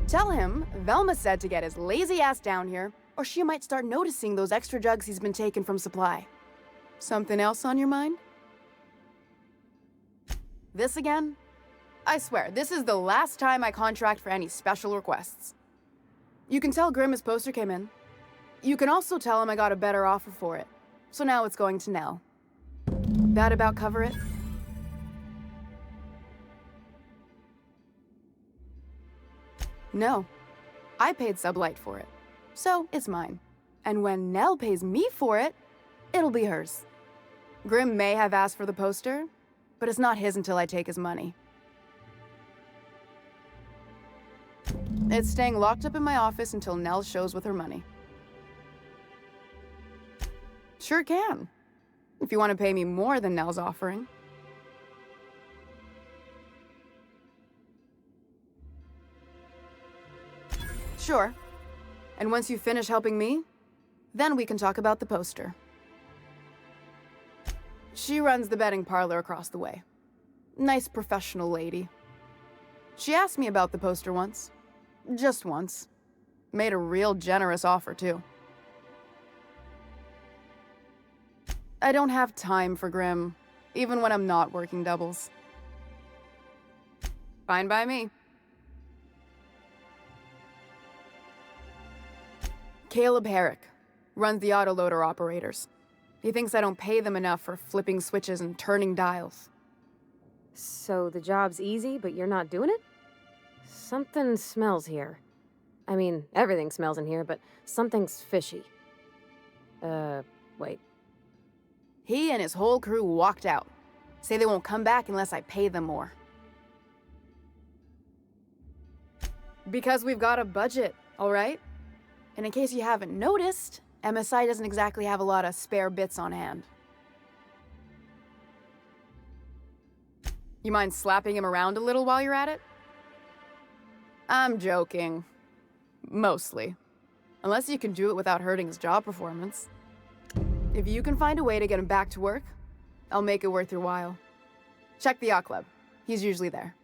Tell him Velma said to get his lazy ass down here, or she might start noticing those extra jugs he's been taking from supply. Something else on your mind? This again? I swear, this is the last time I contract for any special requests. You can tell Grimm his poster came in. You can also tell him I got a better offer for it. So now it's going to Nell. That about cover it? No. I paid Sublight for it. So it's mine. And when Nell pays me for it, it'll be hers. Grimm may have asked for the poster, but it's not his until I take his money. It's staying locked up in my office until Nell shows with her money. Sure can. If you want to pay me more than Nell's offering. Sure. And once you finish helping me, then we can talk about the poster. She runs the betting parlor across the way. Nice professional lady. She asked me about the poster once. Just once. Made a real generous offer, too. I don't have time for Grimm, even when I'm not working doubles. Fine by me. Caleb Herrick runs the autoloader operators. He thinks I don't pay them enough for flipping switches and turning dials. So the job's easy, but you're not doing it? Something smells here. I mean, everything smells in here, but something's fishy. Wait. He and his whole crew walked out. Say they won't come back unless I pay them more. Because we've got a budget, all right? And in case you haven't noticed, MSI doesn't exactly have a lot of spare bits on hand. You mind slapping him around a little while you're at it? I'm joking. Mostly. Unless you can do it without hurting his job performance. If you can find a way to get him back to work, I'll make it worth your while. Check the yacht club. He's usually there.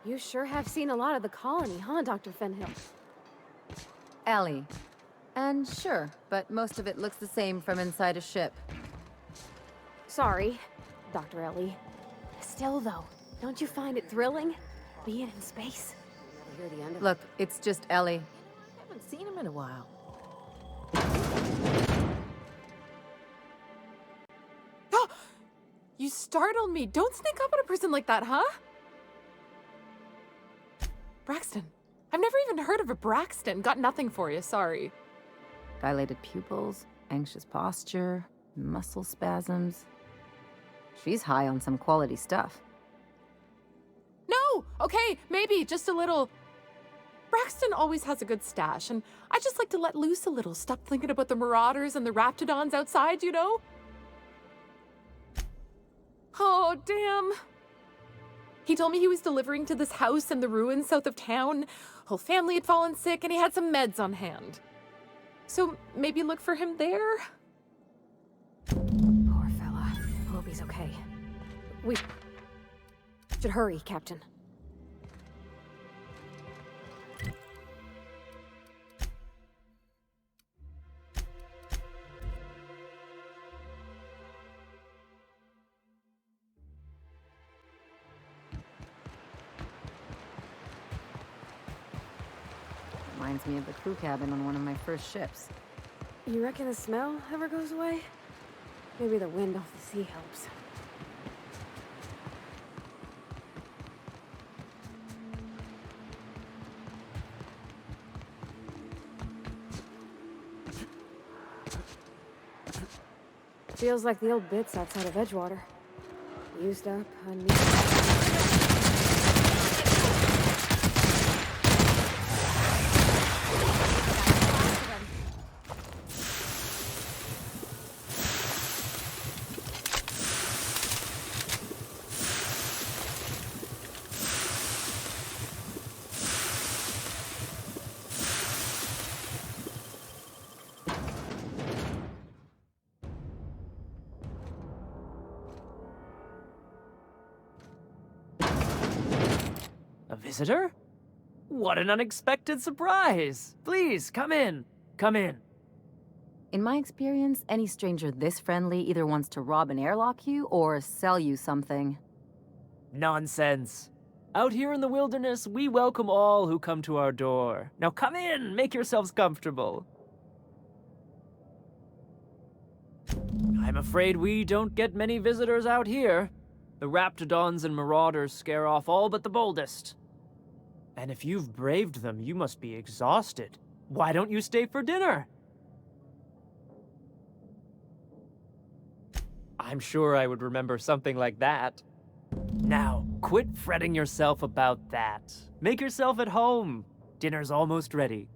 You sure have seen a lot of the colony, huh, Dr. Fenhill? Ellie. And sure, but most of it looks the same from inside a ship. Sorry, Dr. Ellie. Still, though, don't you find it thrilling? Being in space? Look, it's just Ellie. Haven't seen him in a while. You startled me. Don't sneak up on a person like that, huh? Braxton. I've never even heard of a Braxton. Got nothing for you, sorry. Dilated pupils, anxious posture, muscle spasms. She's high on some quality stuff. No! Okay, maybe, just a little. Braxton always has a good stash, and I just like to let loose a little. Stop thinking about the marauders and the raptidons outside, you know? Oh, damn. He told me he was delivering to this house in the ruins south of town. Whole family had fallen sick, and he had some meds on hand. So maybe look for him there? Poor fella. he's okay. We should hurry, Captain. Reminds me of the crew cabin on one of my first ships. You reckon the smell ever goes away? Maybe the wind off the sea helps. Feels like the old bits outside of Edgewater. Used up, unused. A visitor? What an unexpected surprise! Please, come in. Come in. In my experience, any stranger this friendly either wants to rob and airlock you or sell you something. Nonsense. Out here in the wilderness, we welcome all who come to our door. Now come in, make yourselves comfortable. I'm afraid we don't get many visitors out here. The Raptidons and Marauders scare off all but the boldest. And if you've braved them, you must be exhausted. Why don't you stay for dinner? I'm sure I would remember something like that. Now, quit fretting yourself about that. Make yourself at home. Dinner's almost ready.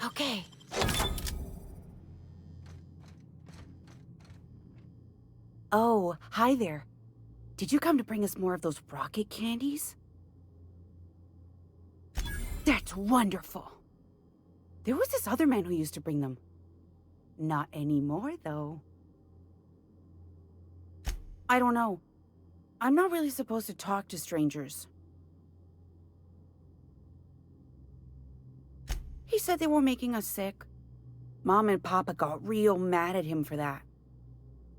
Okay. Oh, hi there. Did you come to bring us more of those rocket candies? That's wonderful. There was this other man who used to bring them. Not anymore, though. I don't know. I'm not really supposed to talk to strangers. He said they were making us sick. Mom and Papa got real mad at him for that.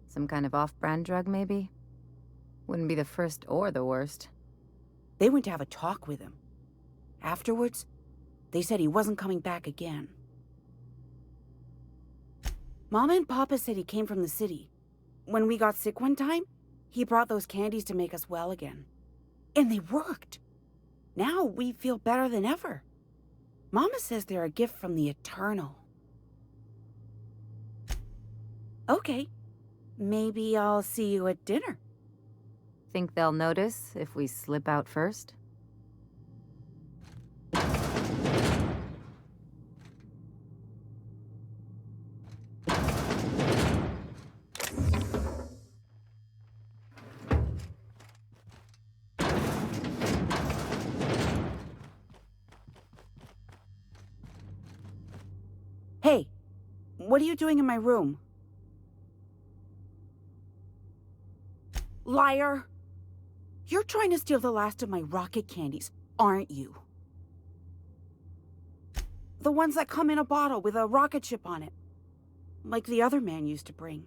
Some kind of off-brand drug, maybe? Wouldn't be the first or the worst. They went to have a talk with him. Afterwards, they said he wasn't coming back again. Mama and Papa said he came from the city. When we got sick one time, he brought those candies to make us well again. And they worked. Now we feel better than ever. Mama says they're a gift from the Eternal. Okay. Maybe I'll see you at dinner. Think they'll notice if we slip out first? Hey, what are you doing in my room? Liar! You're trying to steal the last of my rocket candies, aren't you? The ones that come in a bottle with a rocket ship on it. Like the other man used to bring.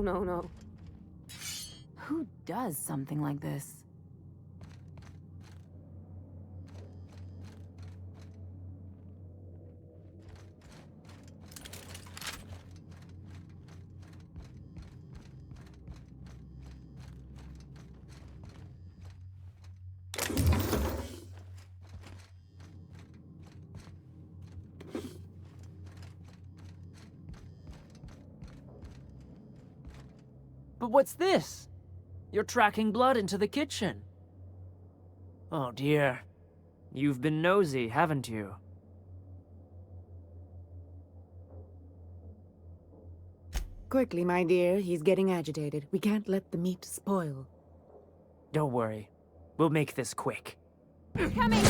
No. Who does something like this? But what's this? You're tracking blood into the kitchen. Oh dear. You've been nosy, haven't you? Quickly, my dear. He's getting agitated. We can't let the meat spoil. Don't worry. We'll make this quick. Coming!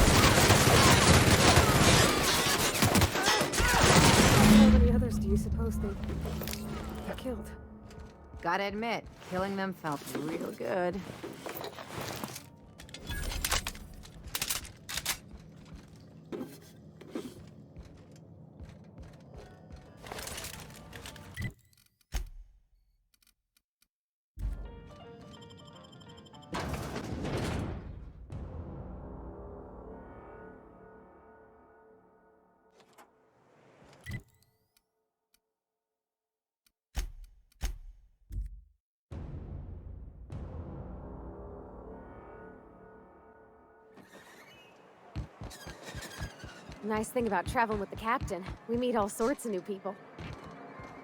How many others do you suppose they killed? Gotta admit, killing them felt real good. Nice thing about traveling with the captain. We meet all sorts of new people.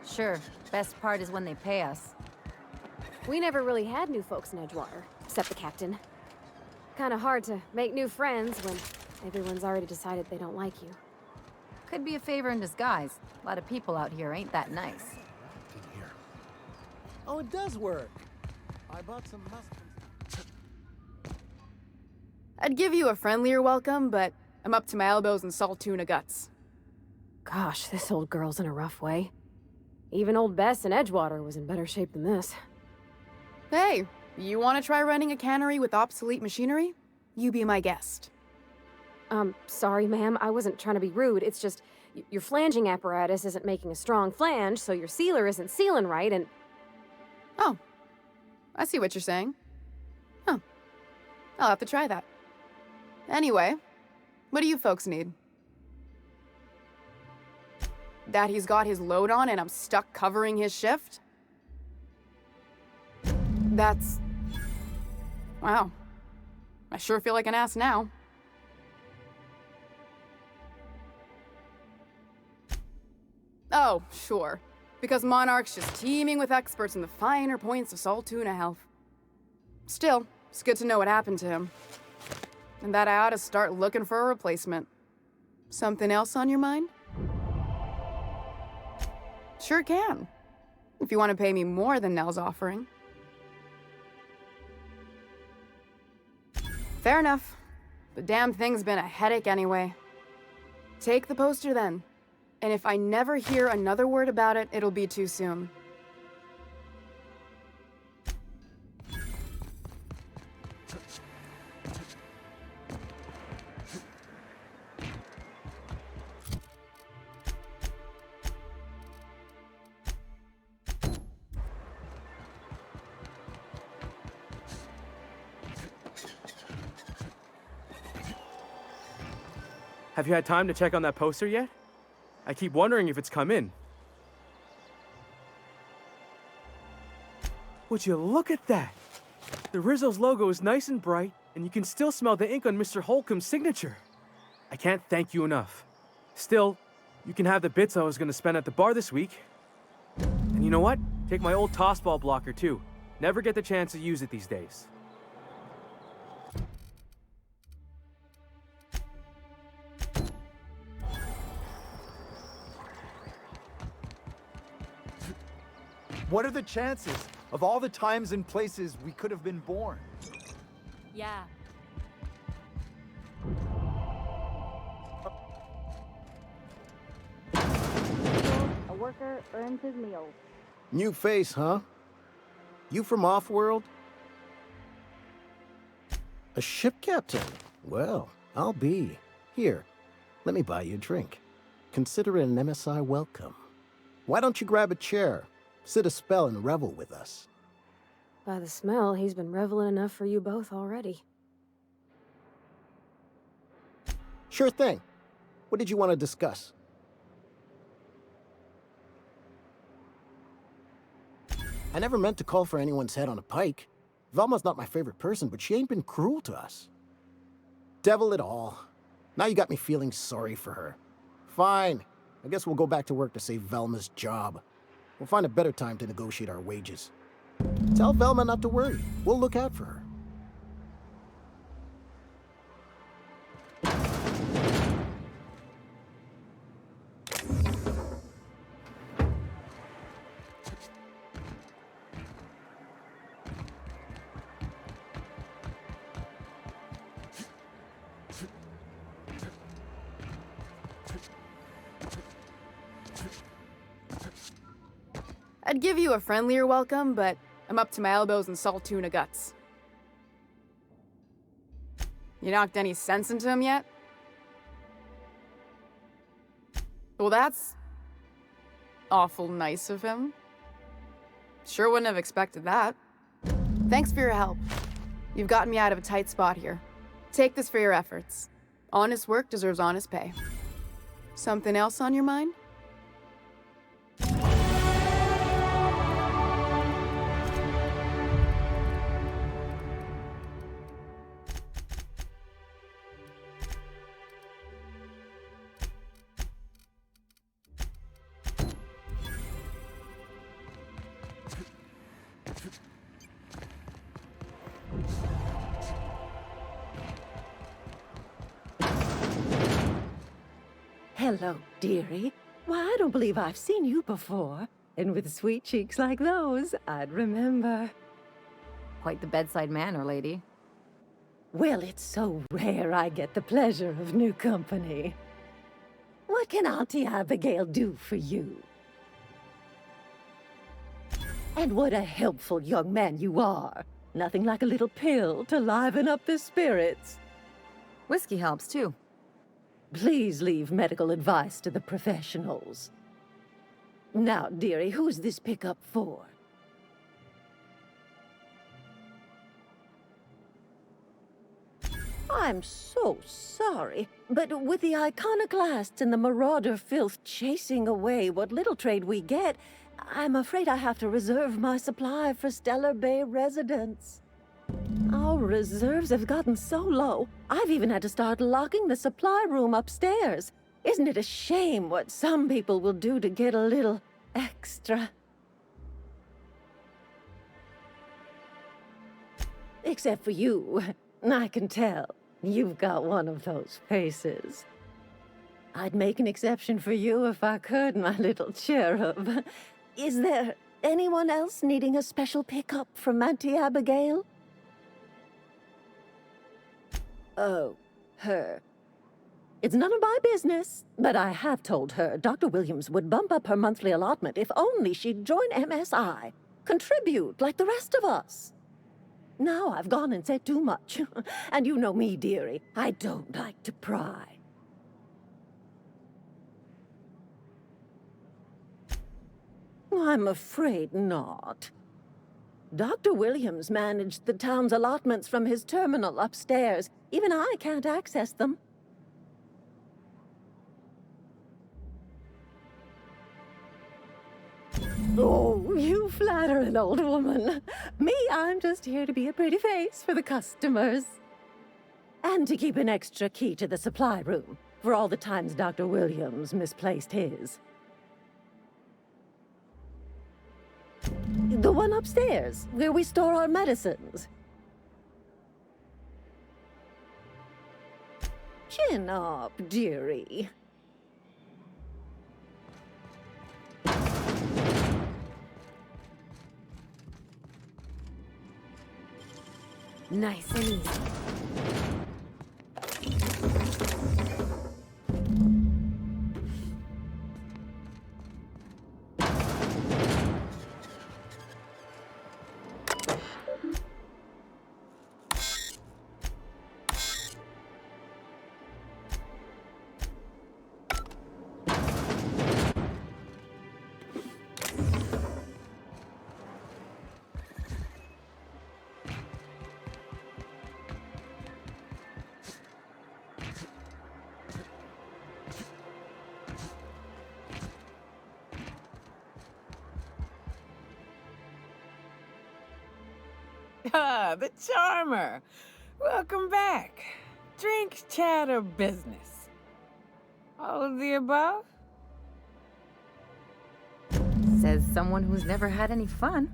Sure, best part is when they pay us. We never really had new folks in Edgewater, except the captain. Kinda hard to make new friends when everyone's already decided they don't like you. Could be a favor in disguise. A lot of people out here ain't that nice. Oh, it does work. I bought some mushrooms. I'd give you a friendlier welcome, but I'm up to my elbows in salt tuna guts. Gosh, this old girl's in a rough way. Even old Bess in Edgewater was in better shape than this. Hey, you want to try running a cannery with obsolete machinery? You be my guest. Sorry, ma'am. I wasn't trying to be rude. It's just, your flanging apparatus isn't making a strong flange, so your sealer isn't sealing right, and... Oh, I see what you're saying. Huh. I'll have to try that. Anyway, what do you folks need? That he's got his load on and I'm stuck covering his shift? That's... Wow. I sure feel like an ass now. Oh, sure. Because Monarch's just teeming with experts in the finer points of salt tuna health. Still, it's good to know what happened to him. And that I ought to start looking for a replacement. Something else on your mind? Sure can. If you want to pay me more than Nell's offering. Fair enough. The damn thing's been a headache anyway. Take the poster then. And if I never hear another word about it, it'll be too soon. Have you had time to check on that poster yet? I keep wondering if it's come in. Would you look at that? The Rizzo's logo is nice and bright, and you can still smell the ink on Mr. Holcomb's signature. I can't thank you enough. Still, you can have the bits I was going to spend at the bar this week. And you know what? Take my old tossball blocker too. Never get the chance to use it these days. What are the chances of all the times and places we could have been born? Yeah. A worker earns his meal. New face, huh? You from Offworld? A ship captain? Well, I'll be. Here, let me buy you a drink. Consider it an MSI welcome. Why don't you grab a chair? Sit a spell and revel with us. By the smell, he's been reveling enough for you both already. Sure thing. What did you want to discuss? I never meant to call for anyone's head on a pike. Velma's not my favorite person, but she ain't been cruel to us. Devil it all. Now you got me feeling sorry for her. Fine. I guess we'll go back to work to save Velma's job. We'll find a better time to negotiate our wages. Tell Velma not to worry. We'll look out for her. I'd give you a friendlier welcome, but I'm up to my elbows in salt tuna guts. You knocked any sense into him yet? Well, that's awful nice of him. Sure wouldn't have expected that. Thanks for your help. You've gotten me out of a tight spot here. Take this for your efforts. Honest work deserves honest pay. Something else on your mind? Hello, dearie. Why, I don't believe I've seen you before. And with sweet cheeks like those, I'd remember. Quite the bedside manner, lady. Well, it's so rare I get the pleasure of new company. What can Auntie Abigail do for you? And what a helpful young man you are. Nothing like a little pill to liven up the spirits. Whiskey helps, too. Please leave medical advice to the professionals. Now, dearie, who's this pickup for? I'm so sorry, but with the iconoclasts and the marauder filth chasing away what little trade we get, I'm afraid I have to reserve my supply for Stellar Bay residents. Our reserves have gotten so low, I've even had to start locking the supply room upstairs. Isn't it a shame what some people will do to get a little extra? Except for you. I can tell. You've got one of those faces. I'd make an exception for you if I could, my little cherub. Is there anyone else needing a special pickup from Auntie Abigail? Oh, her. It's none of my business, but I have told her Dr. Williams would bump up her monthly allotment if only she'd join MSI. Contribute like the rest of us. Now I've gone and said too much. And you know me, dearie. I don't like to pry. I'm afraid not. Dr. Williams managed the town's allotments from his terminal upstairs. Even I can't access them. Oh, you flatter an old woman. Me, I'm just here to be a pretty face for the customers. And to keep an extra key to the supply room, for all the times Dr. Williams misplaced his. The one upstairs, where we store our medicines. Chin up, dearie. Nice and easy. Ah, the Charmer. Welcome back. Drink, chat, or business? All of the above? Says someone who's never had any fun.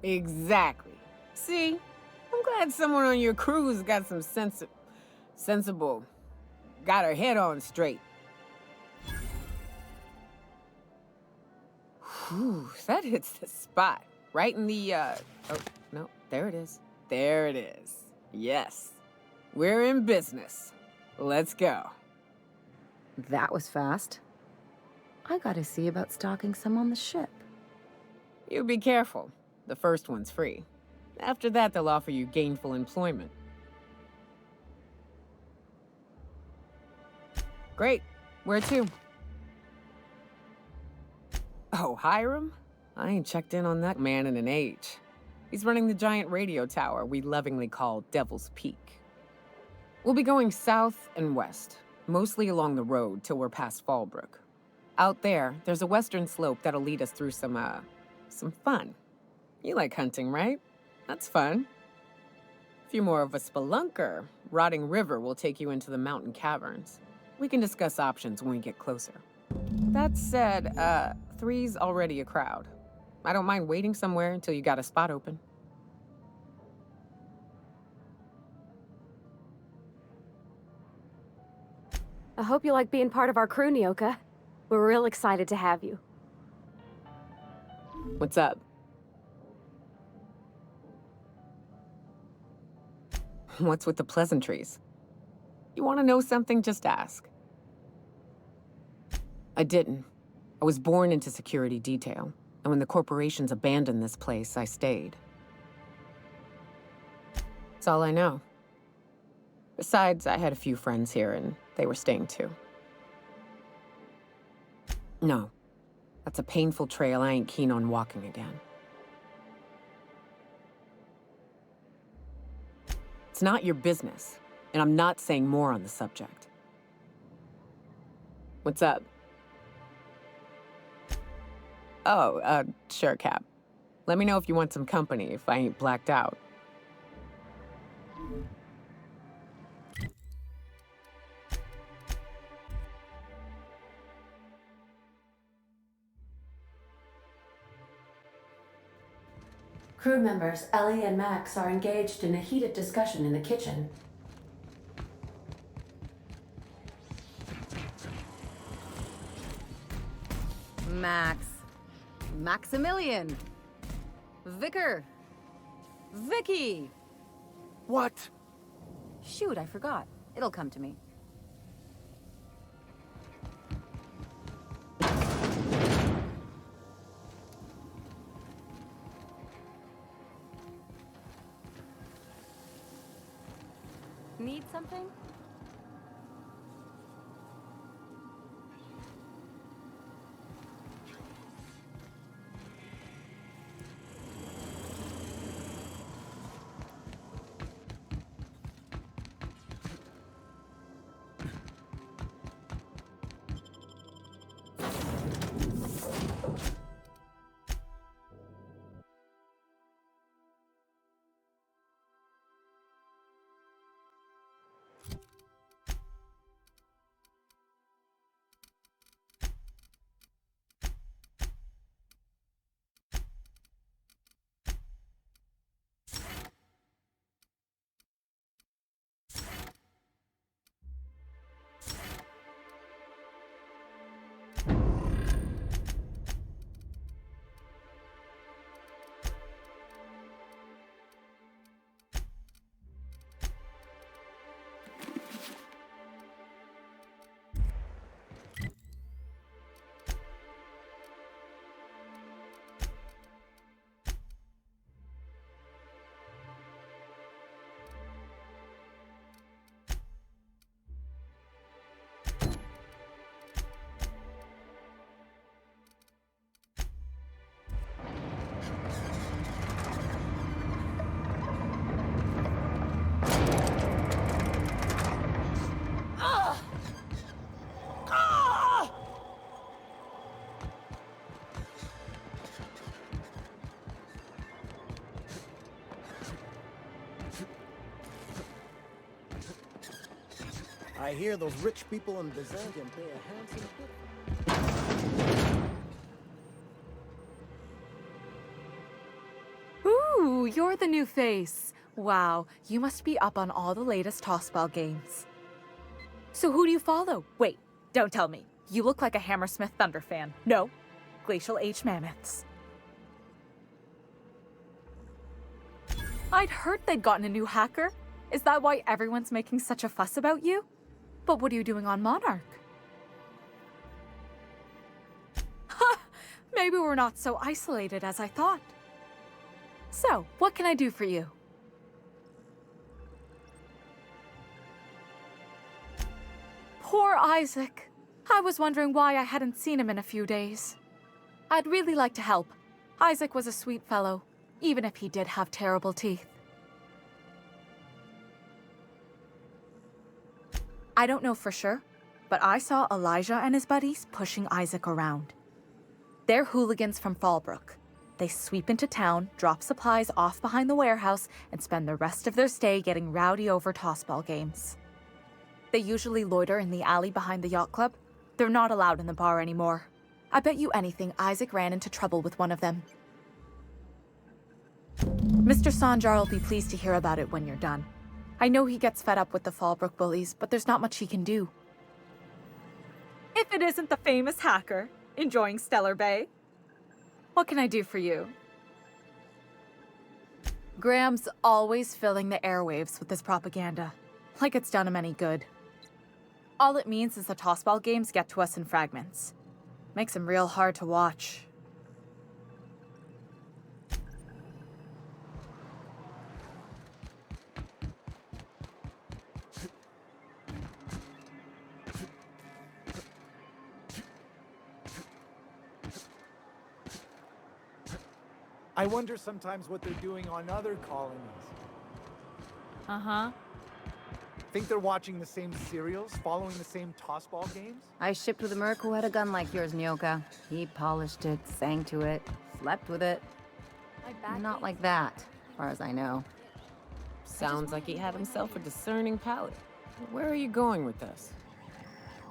Exactly. See? I'm glad someone on your crew's got some sensible, got her head on straight. Whew, that hits the spot. Right in the, oh, no, there it is. There it is. Yes. We're in business. Let's go. That was fast. I gotta see about stocking some on the ship. You be careful. The first one's free. After that, they'll offer you gainful employment. Great. Where to? Oh, Hiram? I ain't checked in on that man in an age. He's running the giant radio tower we lovingly call Devil's Peak. We'll be going south and west, mostly along the road till we're past Fallbrook. Out there, there's a western slope that'll lead us through some fun. You like hunting, right? That's fun. If you're more of a spelunker, Rotting River will take you into the mountain caverns. We can discuss options when we get closer. That said, 3's already a crowd. I don't mind waiting somewhere until you got a spot open. I hope you like being part of our crew, Nyoka. We're real excited to have you. What's up? What's with the pleasantries? You want to know something? Just ask. I didn't. I was born into security detail, and when the corporations abandoned this place, I stayed. That's all I know. Besides, I had a few friends here, and they were staying too. No. That's a painful trail I ain't keen on walking again. It's not your business, and I'm not saying more on the subject. What's up? Oh, sure, Cap. Let me know if you want some company if I ain't blacked out. Crew members Ellie and Max are engaged in a heated discussion in the kitchen. Max. Maximilian. Vicar. Vicky. What? Shoot, I forgot. It'll come to me. Need something? I hear those rich people in Byzantium pay a handsome bit. Ooh, you're the new face. Wow, you must be up on all the latest tossball games. So who do you follow? Wait, don't tell me. You look like a Hammersmith Thunder fan. No, Glacial H Mammoths. I'd heard they'd gotten a new hacker. Is that why everyone's making such a fuss about you? But what are you doing on Monarch? Ha! Maybe we're not so isolated as I thought. So, what can I do for you? Poor Isaac. I was wondering why I hadn't seen him in a few days. I'd really like to help. Isaac was a sweet fellow, even if he did have terrible teeth. I don't know for sure, but I saw Elijah and his buddies pushing Isaac around. They're hooligans from Fallbrook. They sweep into town, drop supplies off behind the warehouse, and spend the rest of their stay getting rowdy over tossball games. They usually loiter in the alley behind the yacht club. They're not allowed in the bar anymore. I bet you anything Isaac ran into trouble with one of them. Mr. Sanjar will be pleased to hear about it when you're done. I know he gets fed up with the Fallbrook bullies, but there's not much he can do. If it isn't the famous hacker, enjoying Stellar Bay. What can I do for you? Graham's always filling the airwaves with his propaganda, like it's done him any good. All it means is the tossball games get to us in fragments. Makes him real hard to watch. I wonder sometimes what they're doing on other colonies. Uh-huh. Think they're watching the same serials, following the same tossball games? I shipped with a merc who had a gun like yours, Nyoka. He polished it, sang to it, slept with it. Not like that, as far as I know. Sounds like he had himself a discerning palate. Where are you going with this?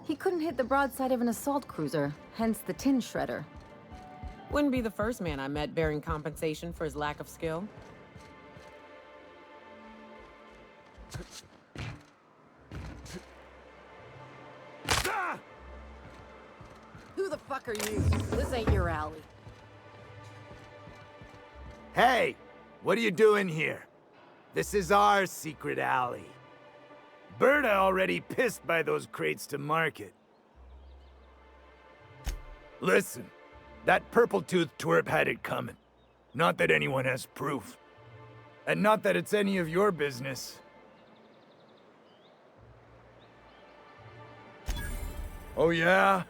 He couldn't hit the broadside of an assault cruiser, hence the tin shredder. Wouldn't be the first man I met bearing compensation for his lack of skill. Who the fuck are you? This ain't your alley. Hey, what are you doing here? This is our secret alley. Berta already pissed by those crates to market. Listen, that purple-toothed twerp had it coming. Not that anyone has proof. And not that it's any of your business. Oh yeah?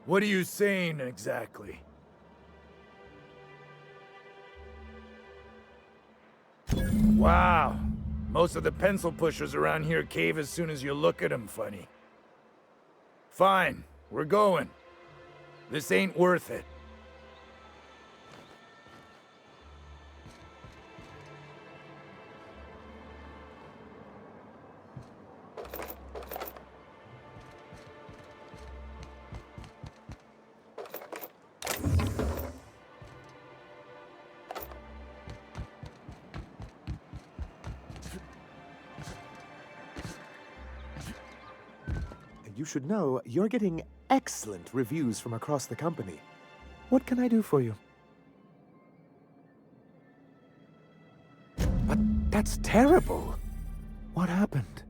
What are you saying exactly? Wow. Most of the pencil pushers around here cave as soon as you look at them funny. Fine, we're going. This ain't worth it. You should know you're getting excellent reviews from across the company. What can I do for you? But that's terrible. What happened?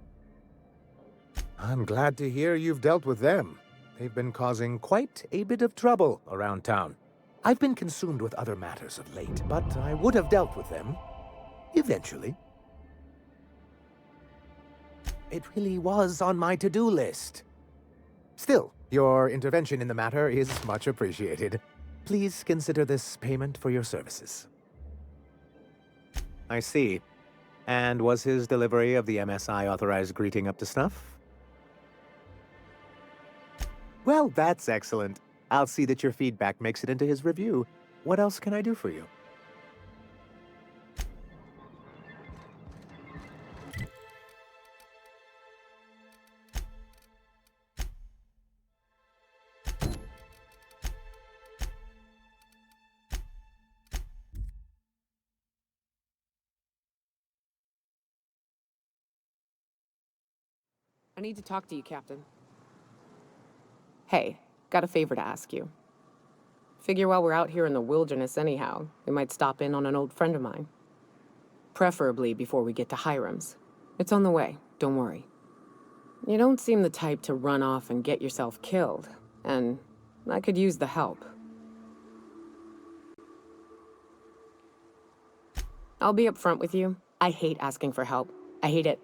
I'm glad to hear you've dealt with them. They've been causing quite a bit of trouble around town. I've been consumed with other matters of late, but I would have dealt with them eventually. It really was on my to-do list. Still, your intervention in the matter is much appreciated. Please consider this payment for your services. I see. And was his delivery of the MSI authorized greeting up to snuff? Well, that's excellent. I'll see that your feedback makes it into his review. What else can I do for you? need to talk to you, Captain. Hey, got a favor to ask you. Figure while we're out here in the wilderness anyhow, we might stop in on an old friend of mine. Preferably before we get to Hiram's. It's on the way, don't worry. You don't seem the type to run off and get yourself killed, and I could use the help. I'll be upfront with you. I hate asking for help. I hate it.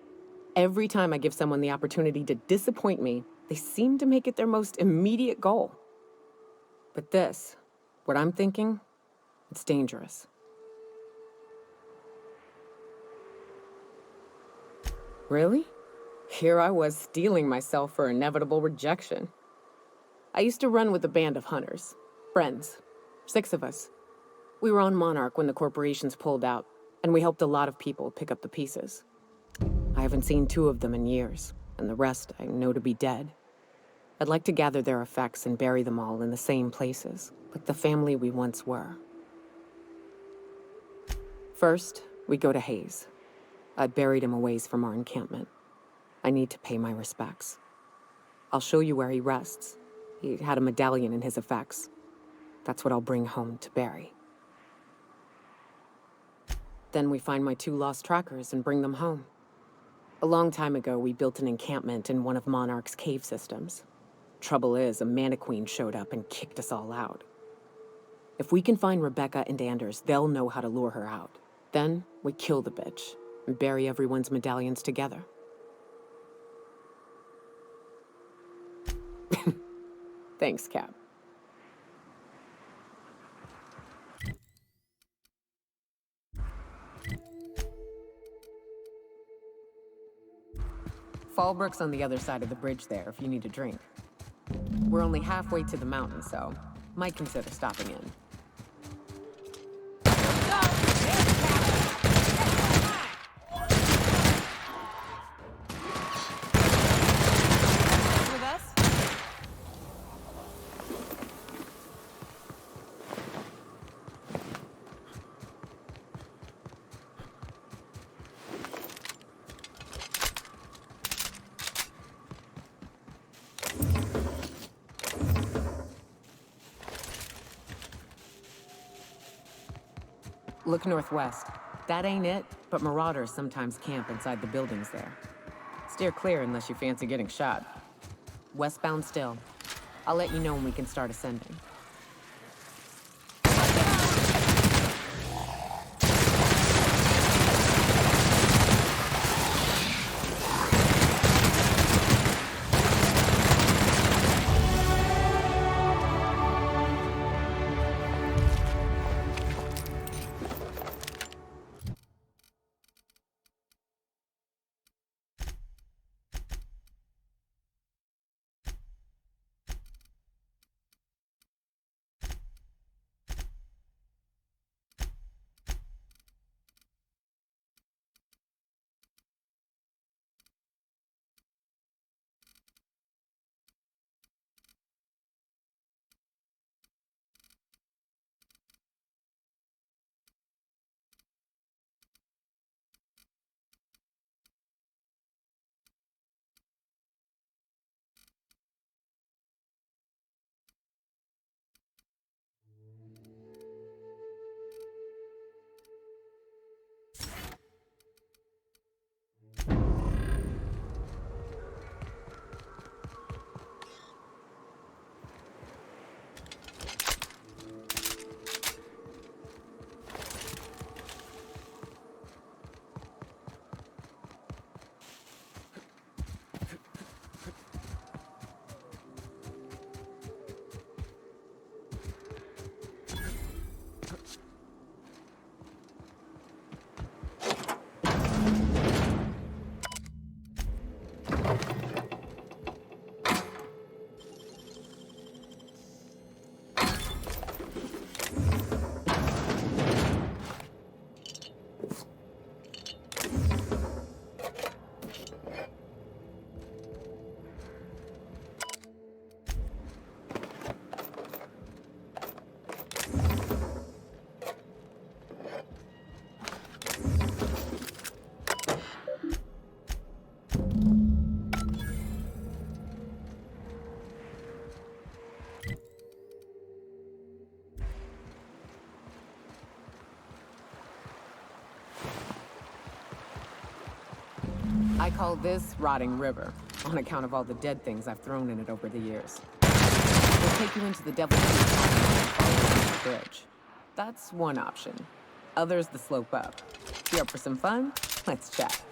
Every time I give someone the opportunity to disappoint me, they seem to make it their most immediate goal. But this, what I'm thinking, it's dangerous. Really? Here I was steeling myself for inevitable rejection. I used to run with a band of hunters. Friends. 6 of us. We were on Monarch when the corporations pulled out, and we helped a lot of people pick up the pieces. I haven't seen 2 of them in years, and the rest I know to be dead. I'd like to gather their effects and bury them all in the same places, like the family we once were. First, we go to Hayes. I buried him a ways from our encampment. I need to pay my respects. I'll show you where he rests. He had a medallion in his effects. That's what I'll bring home to Barry. Then we find my 2 lost trackers and bring them home. A long time ago, we built an encampment in one of Monarch's cave systems. Trouble is, a Mantiqueen showed up and kicked us all out. If we can find Rebecca and Anders, they'll know how to lure her out. Then, we kill the bitch and bury everyone's medallions together. Thanks, Cap. Fallbrook's on the other side of the bridge there if you need a drink. We're only halfway to the mountain, so might consider stopping in. With us? Look northwest. That ain't it, but marauders sometimes camp inside the buildings there. Steer clear unless you fancy getting shot. Westbound still. I'll let you know when we can start ascending. I call this Rotting River, on account of all the dead things I've thrown in it over the years. We'll take you into the Devil's Peak Bridge. That's one option. Other's the slope up. You up for some fun? Let's chat.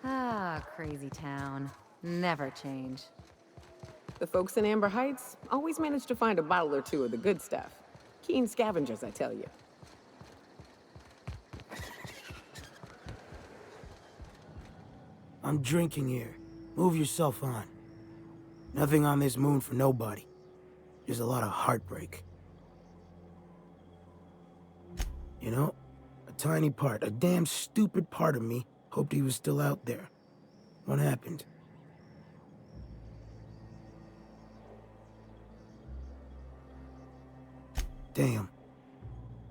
Ah, crazy town. Never change. The folks in Amber Heights always manage to find a bottle or two of the good stuff. Keen scavengers, I tell you. I'm drinking here. Move yourself on. Nothing on this moon for nobody. Just a lot of heartbreak. You know, a tiny part, a damn stupid part of me hoped he was still out there. What happened? Damn.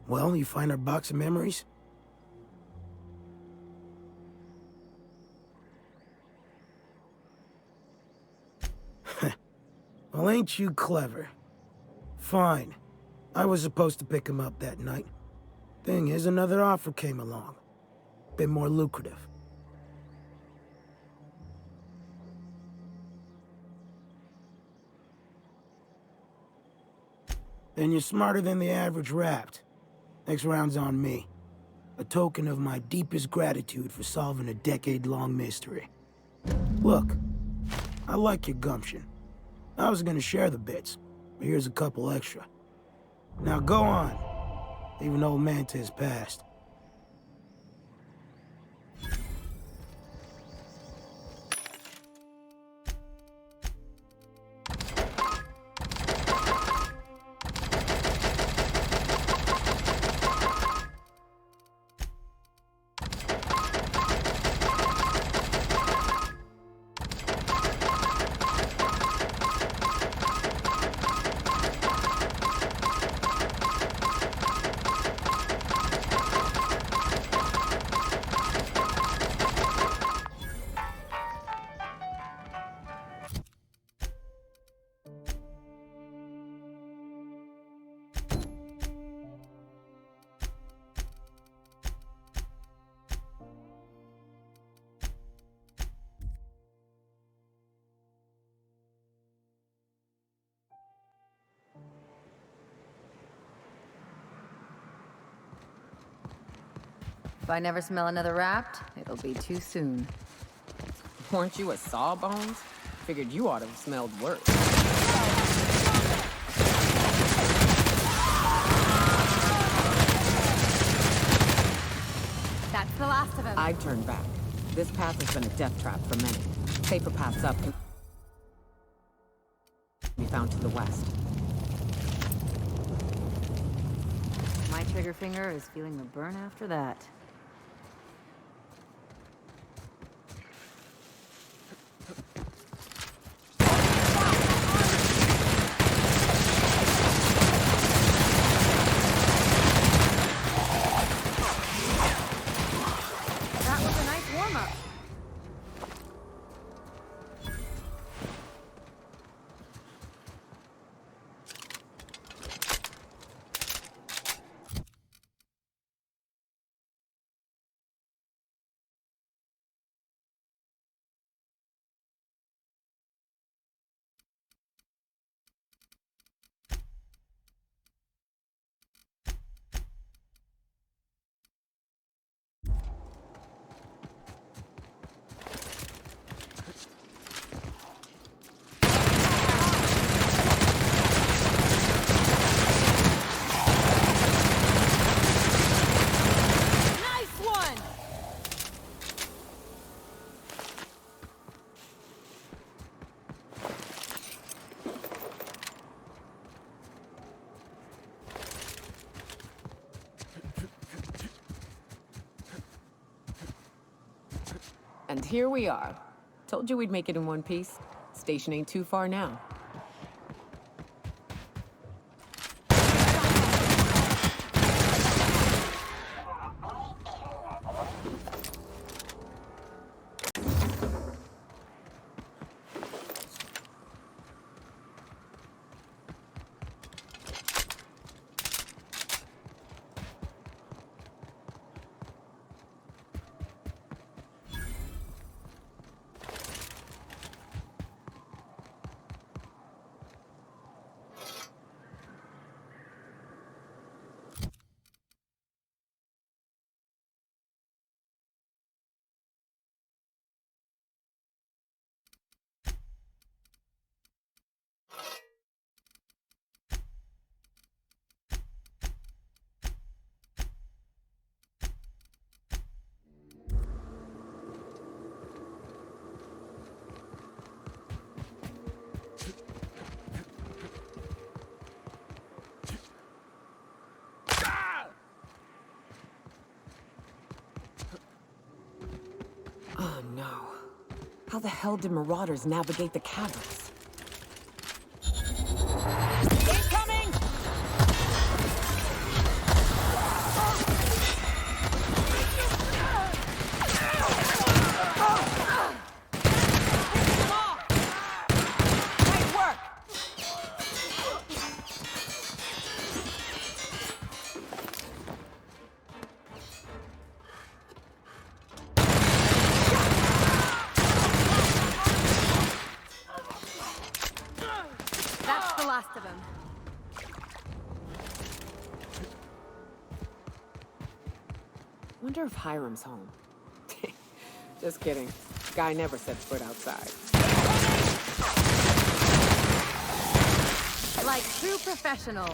Well, you find our box of memories? Well, ain't you clever? Fine. I was supposed to pick him up that night. Thing is, another offer came along. Bit more lucrative. Then you're smarter than the average Rapt. Next round's on me. A token of my deepest gratitude for solving a decade-long mystery. Look, I like your gumption. I was gonna share the bits, but here's a couple extra. Now go on. Leave an old man to his past. If I never smell another Wrapped, it'll be too soon. Weren't you a Sawbones? Figured you ought to have smelled worse. That's the last of them. I'd turn back. This path has been a death trap for many. Safer paths up can be found to the west. My trigger finger is feeling the burn after that. That was a nice warm-up. And here we are. Told you we'd make it in one piece. Station ain't too far now. Oh no. How the hell did Marauders navigate the caverns? Incoming! Nice work! That's the last of them. Wonder if Hiram's home. Just kidding. Guy never sets foot outside. Like true professionals.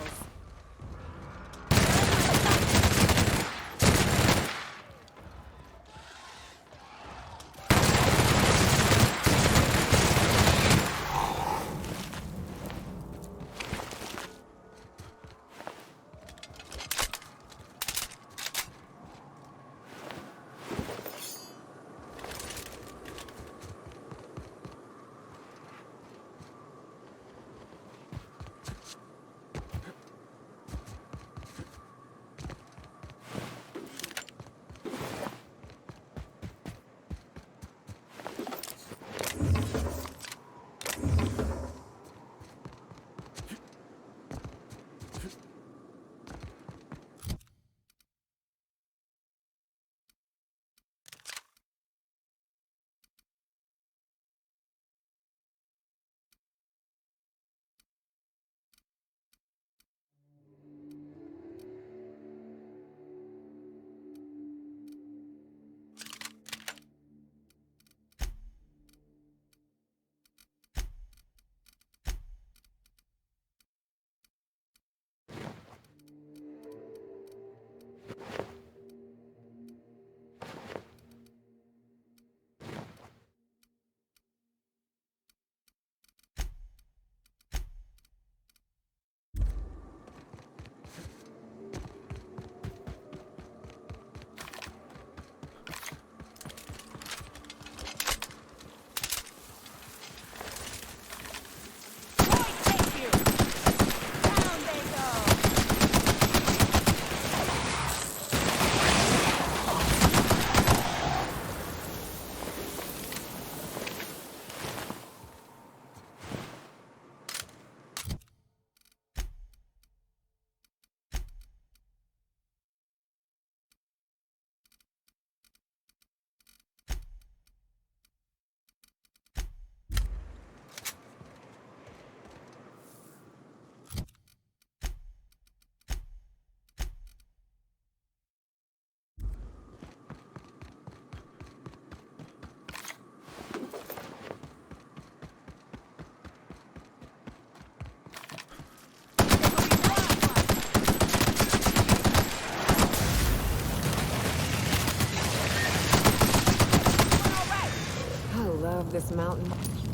love this mountain.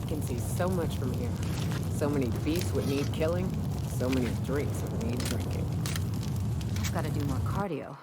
You can see so much from here. So many beasts would need killing. So many drinks would need drinking. Gotta do more cardio.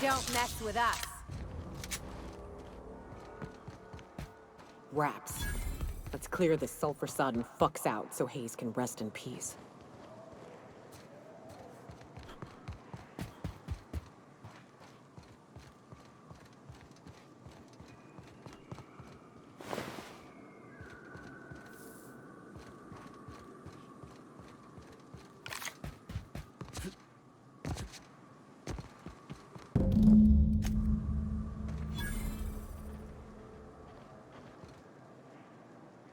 Don't mess with us. Raps. Let's clear this sulfur-sodden fucks out so Hayes can rest in peace.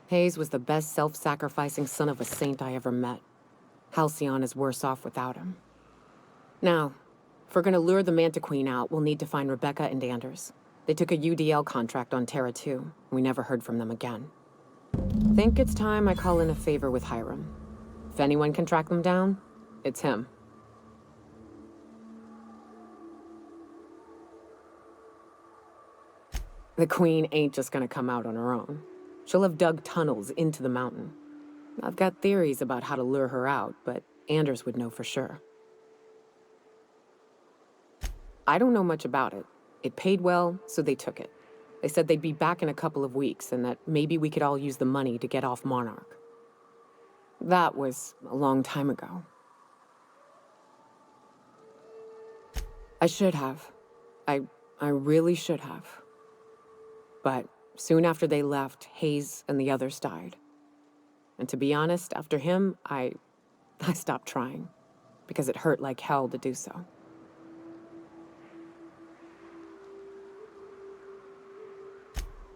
Hayes was the best self-sacrificing son of a saint I ever met. Halcyon is worse off without him. Now, if we're gonna lure the Manta Queen out, we'll need to find Rebecca and Anders. They took a UDL contract on Terra 2. We never heard from them again. Think it's time I call in a favor with Hiram. If anyone can track them down, it's him. The Queen ain't just gonna come out on her own. She'll have dug tunnels into the mountain. I've got theories about how to lure her out, but Anders would know for sure. I don't know much about it. It paid well, so they took it. They said they'd be back in a couple of weeks and that maybe we could all use the money to get off Monarch. That was a long time ago. I should have. I really should have. But soon after they left, Hayes and the others died. And to be honest, after him, I stopped trying, because it hurt like hell to do so.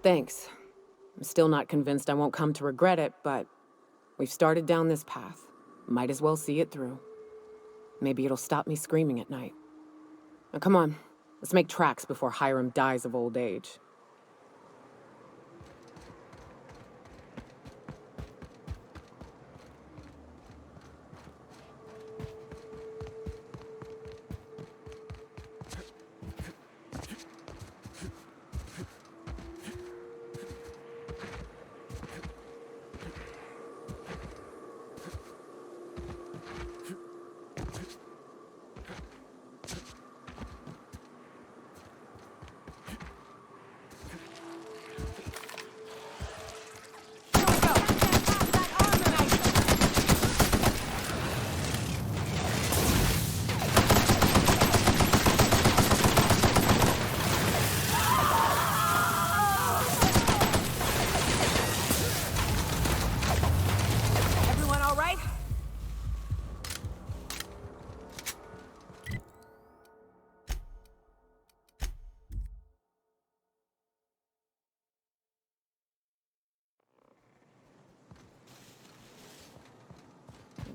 Thanks. I'm still not convinced I won't come to regret it, but we've started down this path. Might as well see it through. Maybe it'll stop me screaming at night. Now come on, let's make tracks before Hiram dies of old age.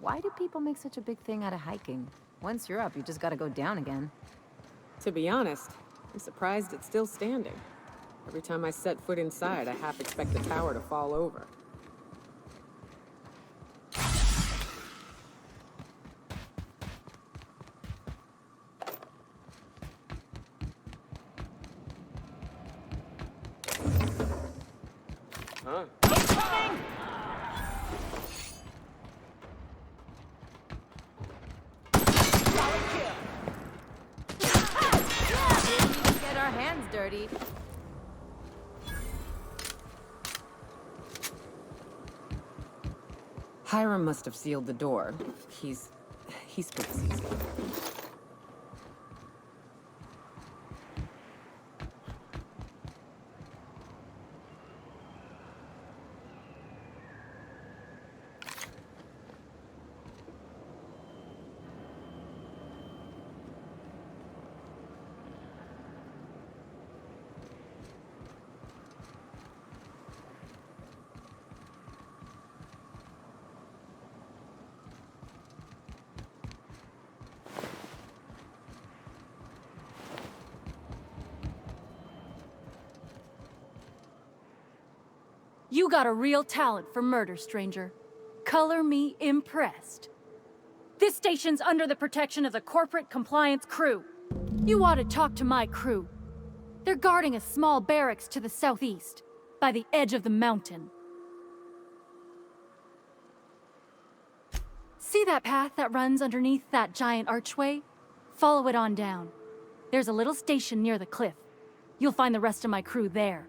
Why do people make such a big thing out of hiking? Once you're up, you just gotta go down again. To be honest, I'm surprised it's still standing. Every time I set foot inside, I half expect the tower to fall over. Huh? Get our hands dirty. Hiram must have sealed the door. He speaks easy. You got a real talent for murder, stranger. Color me impressed. This station's under the protection of the Corporate Compliance Crew. You ought to talk to my crew. They're guarding a small barracks to the southeast, by the edge of the mountain. See that path that runs underneath that giant archway? Follow it on down. There's a little station near the cliff. You'll find the rest of my crew there.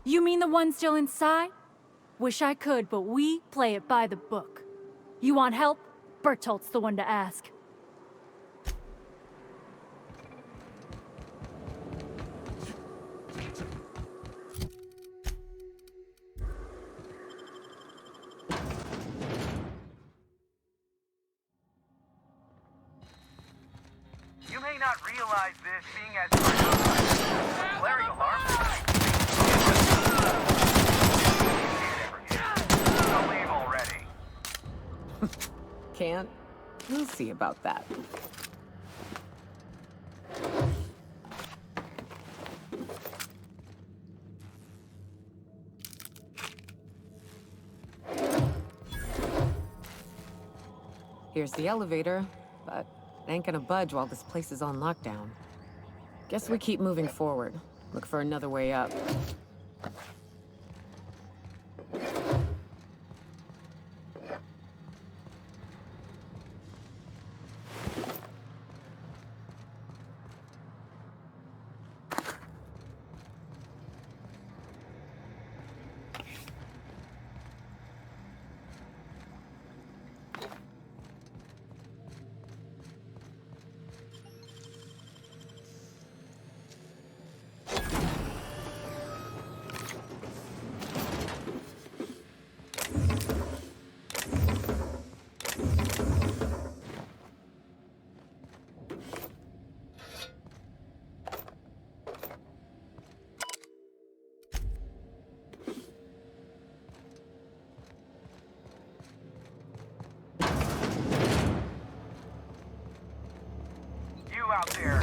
You mean the one still inside? Wish I could, but we play it by the book. You want help? Bertolt's the one to ask. You may not realize this, seeing as Larry alarm. I'll leave already. Can't? We'll see about that. Here's the elevator, but it ain't gonna budge while this place is on lockdown. Guess we keep moving forward. Look for another way up. Out there,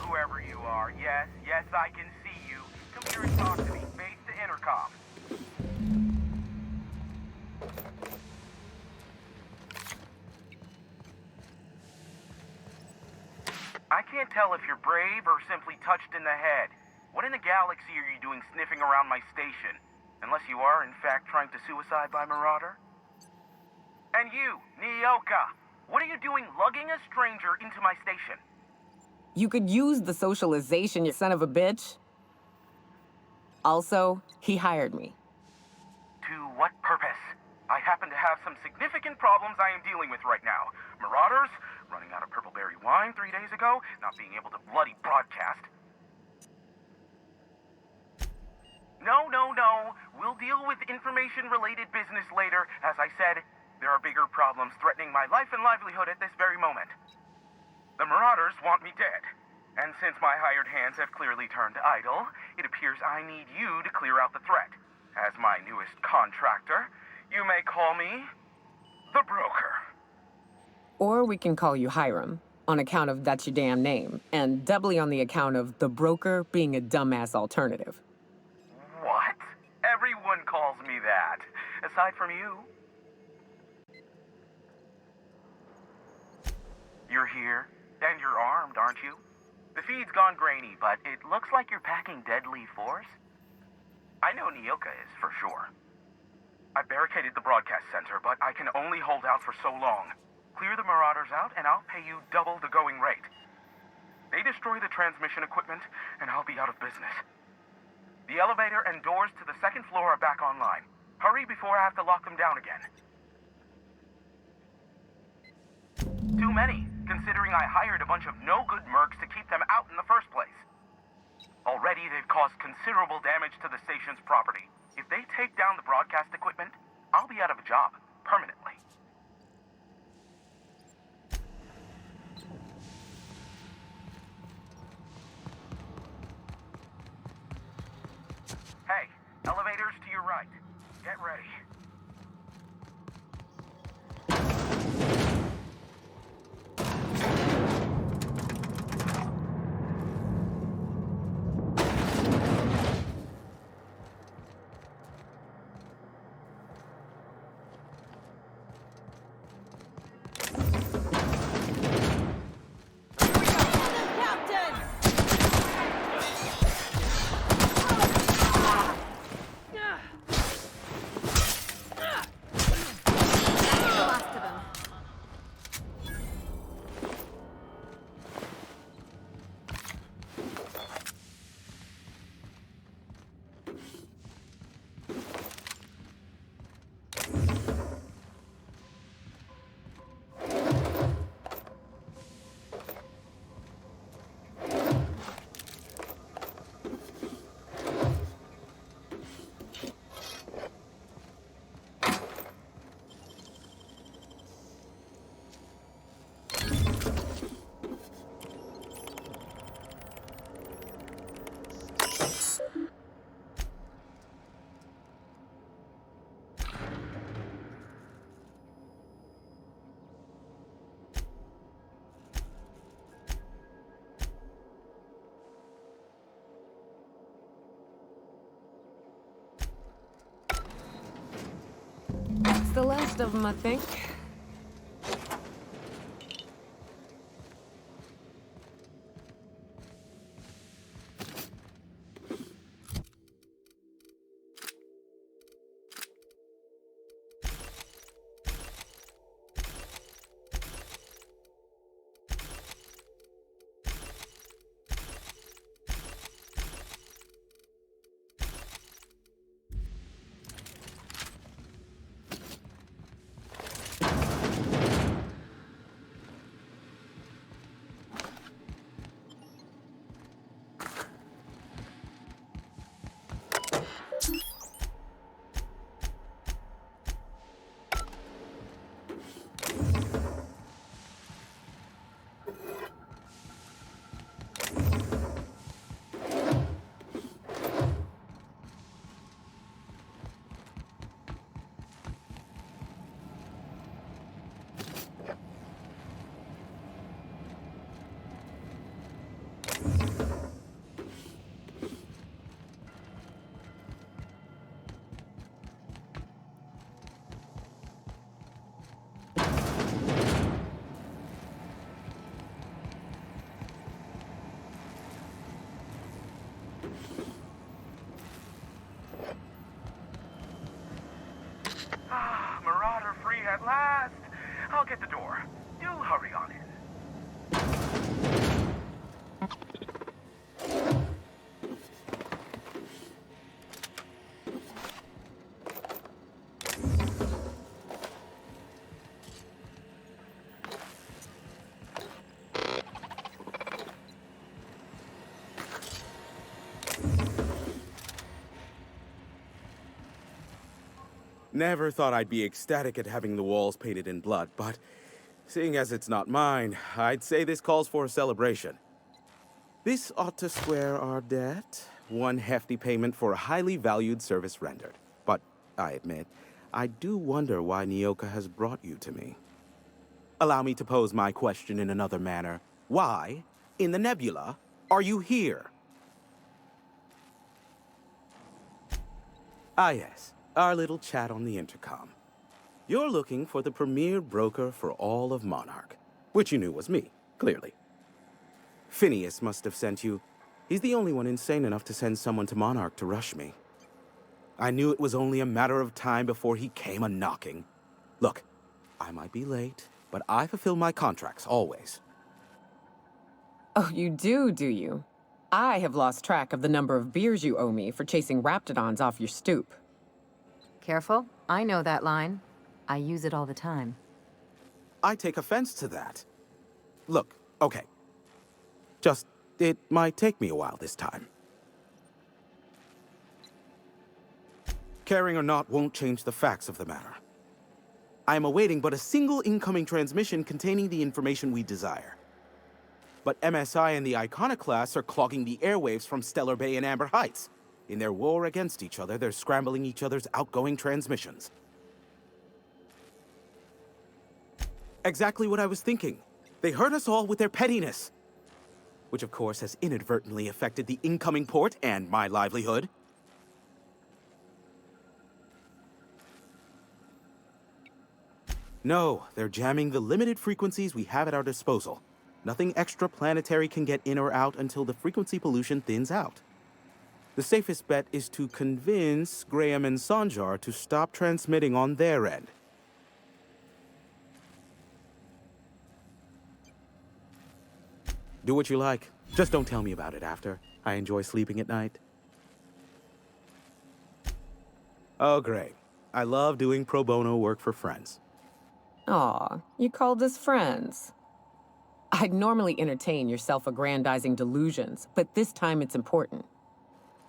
whoever you are, yes, I can see you. Come here and talk to me. Face the intercom. I can't tell if you're brave or simply touched in the head. What in the galaxy are you doing sniffing around my station? Unless you are, in fact, trying to suicide by Marauder? And you, Nyoka, what are you doing lugging a stranger into my station? You could use the socialization, you son of a bitch. Also, he hired me. To what purpose? I happen to have some significant problems I am dealing with right now. Marauders, running out of purple berry wine 3 days ago, not being able to bloody broadcast. No. We'll deal with information-related business later. As I said, there are bigger problems threatening my life and livelihood at this very moment. The Marauders want me dead. And since my hired hands have clearly turned idle, it appears I need you to clear out the threat. As my newest contractor, you may call me the Broker. Or we can call you Hiram, on account of that's your damn name, and doubly on the account of the Broker being a dumbass alternative. What? Everyone calls me that, aside from you. You're here, and you're armed, aren't you? The feed's gone grainy, but it looks like you're packing deadly force. I know Nyoka is, for sure. I barricaded the broadcast center, but I can only hold out for so long. Clear the Marauders out, and I'll pay you double the going rate. They destroy the transmission equipment, and I'll be out of business. The elevator and doors to the second floor are back online. Hurry before I have to lock them down again. saying I hired a bunch of no-good mercs to keep them out in the first place. Already, they've caused considerable damage to the station's property. If they take down the broadcast equipment, I'll be out of a job, permanently. Hey, elevators to your right. Get ready. That's the last of them, I think. Marauder free at last. I'll get the door. Do hurry on in. Never thought I'd be ecstatic at having the walls painted in blood, but seeing as it's not mine, I'd say this calls for a celebration. This ought to square our debt. One hefty payment for a highly valued service rendered. But I admit, I do wonder why Nyoka has brought you to me. Allow me to pose my question in another manner. Why, in the nebula, are you here? Ah, yes. Our little chat on the intercom. You're looking for the premier broker for all of Monarch, which you knew was me, clearly. Phineas must have sent you. He's the only one insane enough to send someone to Monarch to rush me. I knew it was only a matter of time before he came a-knocking. Look, I might be late, but I fulfill my contracts, always. Oh, you do you? I have lost track of the number of beers you owe me for chasing Raptidons off your stoop. Careful. I know that line. I use it all the time. I take offense to that. Look, Okay. Just, it might take me a while this time. Caring or not won't change the facts of the matter. I am awaiting but a single incoming transmission containing the information we desire. But MSI and the Iconoclasts are clogging the airwaves from Stellar Bay and Amber Heights. In their war against each other, they're scrambling each other's outgoing transmissions. Exactly what I was thinking. They hurt us all with their pettiness. Which of course has inadvertently affected the incoming port and my livelihood. No, they're jamming the limited frequencies we have at our disposal. Nothing extraplanetary can get in or out until the frequency pollution thins out. The safest bet is to convince Graham and Sanjar to stop transmitting on their end. Do what you like. Just don't tell me about it after. I enjoy sleeping at night. Oh, great. I love doing pro bono work for friends. Aw, you called us friends. I'd normally entertain your self-aggrandizing delusions, but this time it's important.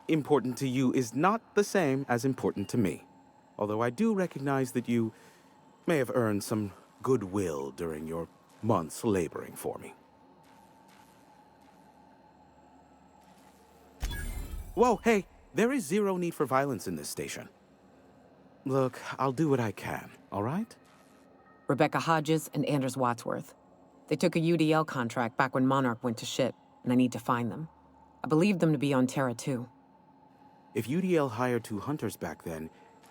Important to you is not the same as important to me. Although I do recognize that you may have earned some goodwill during your months laboring for me. Whoa, hey, there is zero need for violence in this station. Look, I'll do what I can, all right? Rebecca Hodges and Anders Wadsworth. They took a UDL contract back when Monarch went to shit, and I need to find them. I believe them to be on Terra 2. If UDL hired 2 hunters back then,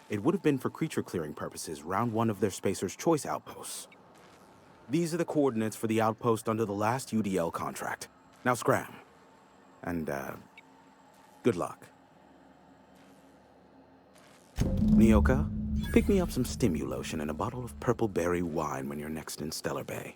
it would have been for creature clearing purposes round one of their Spacer's Choice outposts. These are the coordinates for the outpost under the last UDL contract. Now scram. And, good luck. Nyoka, pick me up some Stimulotion and a bottle of purple berry wine when you're next in Stellar Bay.